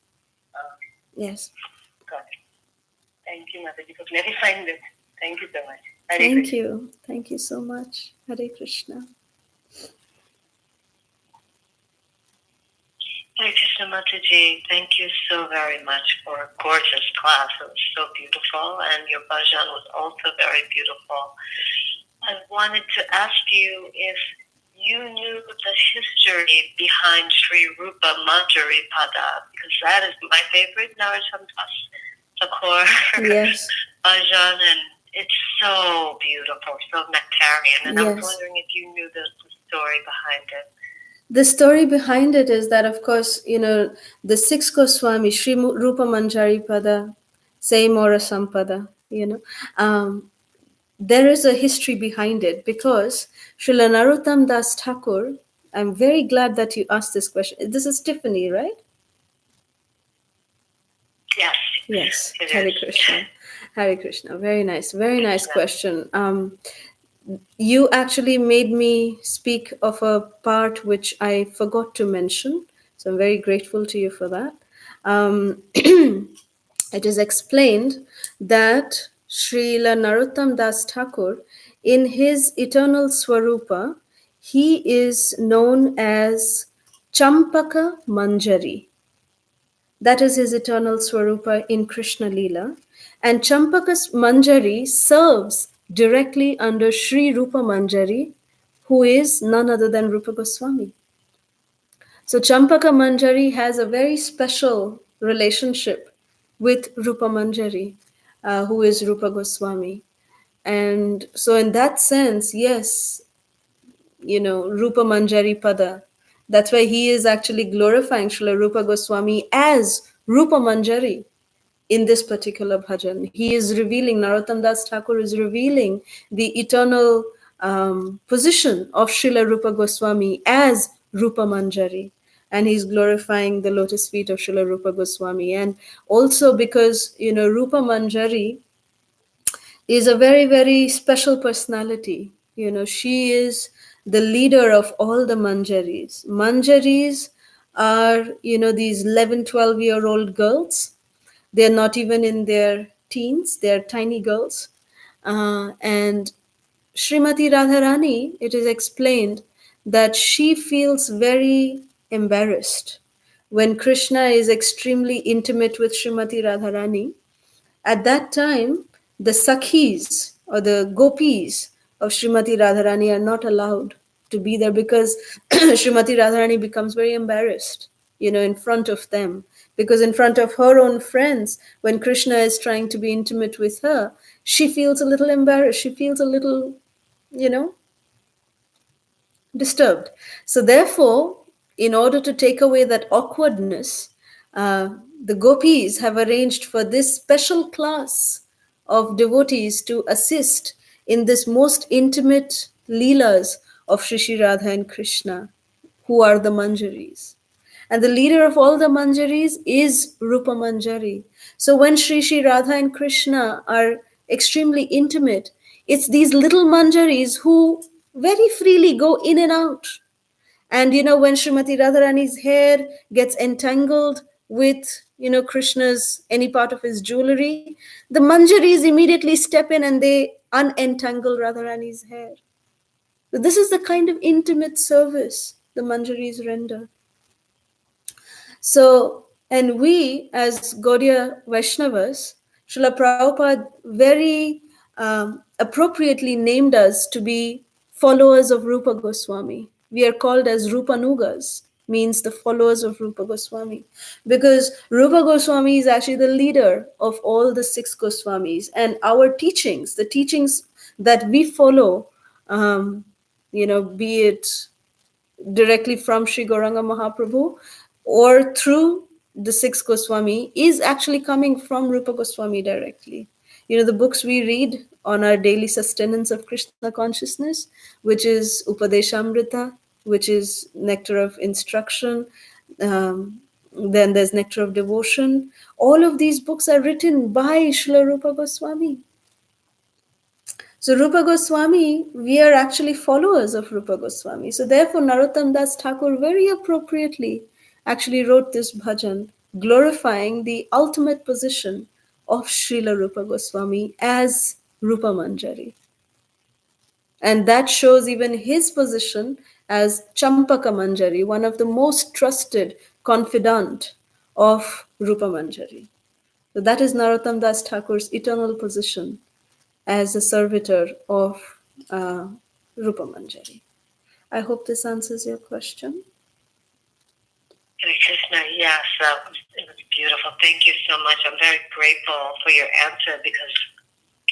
Yes. Got it. Thank you, Mataji, for clarifying this. Thank you so much. Thank you. Thank you so much. Hare Krishna. Hare Krishna Mataji, thank you so very much for a gorgeous class. It was so beautiful, and your bhajan was also very beautiful. I wanted to ask you if you knew the history behind Sri Rupa Manjari Pada, because that is my favorite Narottam Das Thakur bhajan, and it's so beautiful, so nectarian. And I was wondering if you knew the story behind it. The story behind it is that, of course, the six Goswami, Sri Rupa Manjari Pada, Say Mora Sampada, there is a history behind it, because Srila Narottam Das Thakur, I'm very glad that you asked this question. This is Tiffany, right? Yes. Hare Krishna. Hare Krishna. Very nice. Very nice question. You actually made me speak of a part which I forgot to mention. So I'm very grateful to you for that. It is explained that Srila Narottam Das Thakur, in his eternal Swarupa, he is known as Champaka Manjari. That is his eternal Swarupa in Krishna Leela. And Champaka Manjari serves directly under Sri Rupa Manjari, who is none other than Rupa Goswami. So Champaka Manjari has a very special relationship with Rupa Manjari, who is Rupa Goswami. And so in that sense, yes, Rupa Manjari Pada. That's why he is actually glorifying Srila Rupa Goswami as Rupa Manjari in this particular bhajan. He is revealing, Narottam Das Thakur is revealing the eternal position of Srila Rupa Goswami as Rupa Manjari. And he's glorifying the lotus feet of Srila Rupa Goswami. And also because, Rupa Manjari is a very, very special personality. She is the leader of all the Manjaris. Manjaris are, these 11, 12-year-old girls. They're not even in their teens, they're tiny girls. And Srimati Radharani, it is explained that she feels very embarrassed when Krishna is extremely intimate with Srimati Radharani. At that time, the Sakhis or the Gopis of Srimati Radharani are not allowed to be there because Srimati Radharani becomes very embarrassed, in front of them. Because in front of her own friends, when Krishna is trying to be intimate with her, she feels a little embarrassed. She feels a little, you know, disturbed. So, therefore, in order to take away that awkwardness, the gopis have arranged for this special class of devotees to assist in this most intimate leelas of Shri Shri Radha and Krishna, who are the Manjaris. And the leader of all the Manjaris is Rupa Manjari. So when Shri Shri Radha and Krishna are extremely intimate, it's these little Manjaris who very freely go in and out. And when Srimati Radharani's hair gets entangled with Krishna's any part of his jewelry, the Manjaris immediately step in and they unentangle Radharani's hair. So this is the kind of intimate service the Manjaris render. So, and we as Gaudiya Vaishnavas, Srila Prabhupada very appropriately named us to be followers of Rupa Goswami. We are called as Rupanugas, means the followers of Rupa Goswami. Because Rupa Goswami is actually the leader of all the 6 Goswamis. And our teachings, the teachings that we follow, be it directly from Sri Gauranga Mahaprabhu or through the 6 Goswami, is actually coming from Rupa Goswami directly. The books we read on our daily sustenance of Krishna consciousness, which is Upadeshamrita, which is Nectar of Instruction, then there's Nectar of Devotion. All of these books are written by Srila Rupa Goswami. So Rupa Goswami, we are actually followers of Rupa Goswami. So therefore Narottam Das Thakur very appropriately actually wrote this bhajan glorifying the ultimate position of Srila Rupa Goswami as Rupa Manjari. And that shows even his position as Champaka Manjari, one of the most trusted confidant of Rupa Manjari. So that is Narottam Das Thakur's eternal position as a servitor of Rupa Manjari. I hope this answers your question. Hare Krishna, yes, it was beautiful. Thank you so much. I'm very grateful for your answer because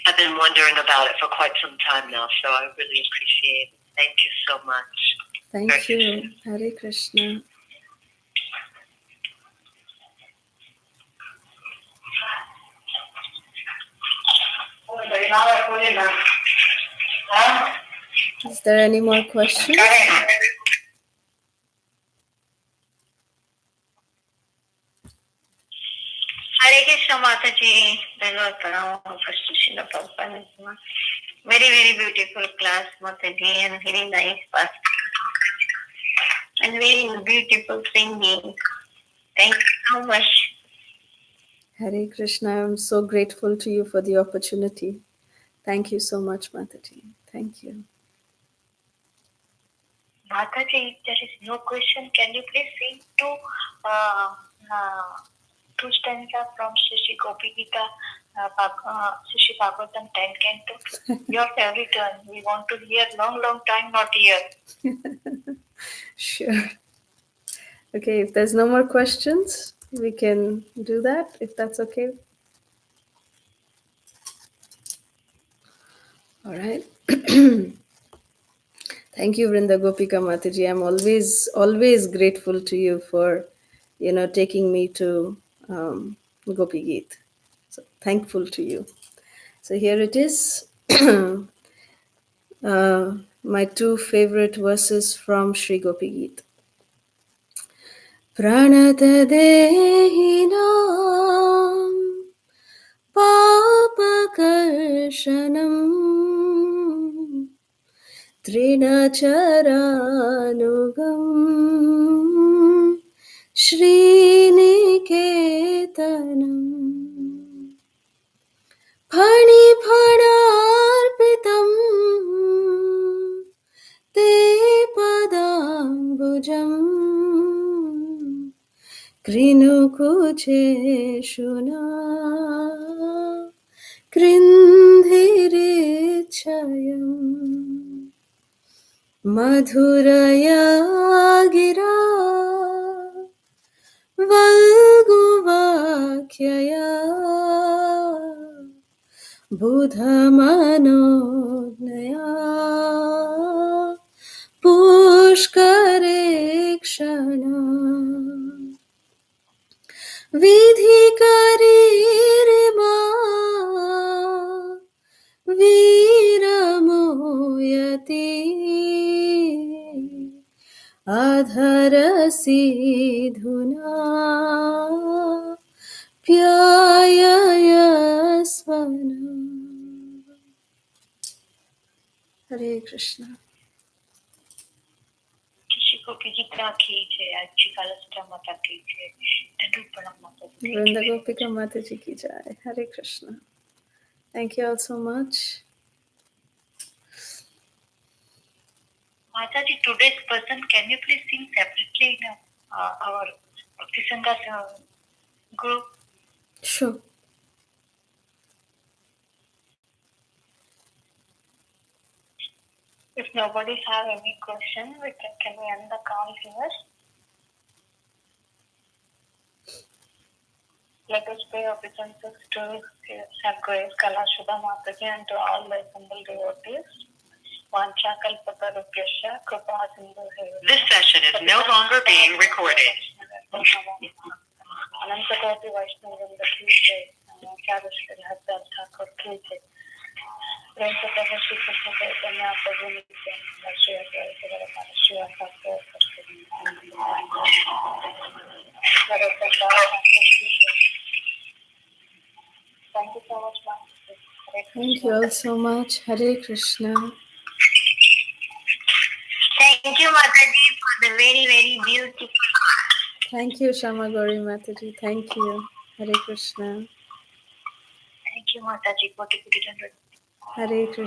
I've been wondering about it for quite some time now, so I really appreciate it. Thank you so much. Thank Hare you. Krishna. Hare Krishna. Is there any more questions? Hare Krishna Mataji, very, very beautiful class, Mataji, and very nice pastor. And very beautiful singing. Thank you so much. Hare Krishna. I'm so grateful to you for the opportunity. Thank you so much, Mataji. Thank you. Mataji, if there is no question, can you please sing two stanza from Sri Gopi Gita, Sri Bhagavatam 10 Canto? Your favorite one. We want to hear long, long time, not hear. Sure. Okay, if there's no more questions, we can do that, if that's okay. All right. Thank you, Vrinda Gopika Mataji. I'm always grateful to you for, taking me to Gopi Geet. So thankful to you. So here it is. My two favorite verses from Sri Gopi Geet. Pranatadehinam papakarshanam Trinacharanuगम Sriniketanam Phaniphanarpitam Te padambujam Krinukucheshuna Krindhirichayam Madhuraya gira Valguvakyaya Budhamanodnaya Pushkarekshana Vidhikaririma Viramoyati Adharasidhuna Pyayayasvana. Hare Krishna. Kishi ko kiji ki jai, achi kalastra mata ki jai, Tandu Pranam Mataji. Vrinda Gopika Mataji ki jai. Hare Krishna. Thank you all so much. Mataji, today's person, can you please sing separately in our Bhakti Sangha group? Sure. If nobody have any question, can we end the call here? Let us pay obeisances to Her Grace Kala Shubha Mataji and to all the assembled devotees. Vancha kalpatarupyasya kripa sindhu This session is no longer being recorded. Anantakoti Vaishnavrinda ki jai, Charishwari Harsal Thakur ki jai, Prem Prabhu Shri Krishna Chaitanya Prabhu Nityananda Shri Advaita Gadadhara Shri Asakya Thank you so much, ma'am. Thank you all so much. Hare Krishna. Thank you, Mataji, for the very, very beautiful. Thank you, Shama Gauri Mataji. Thank you. Hare Krishna. Thank you, Mataji, for the good. Hare Krishna.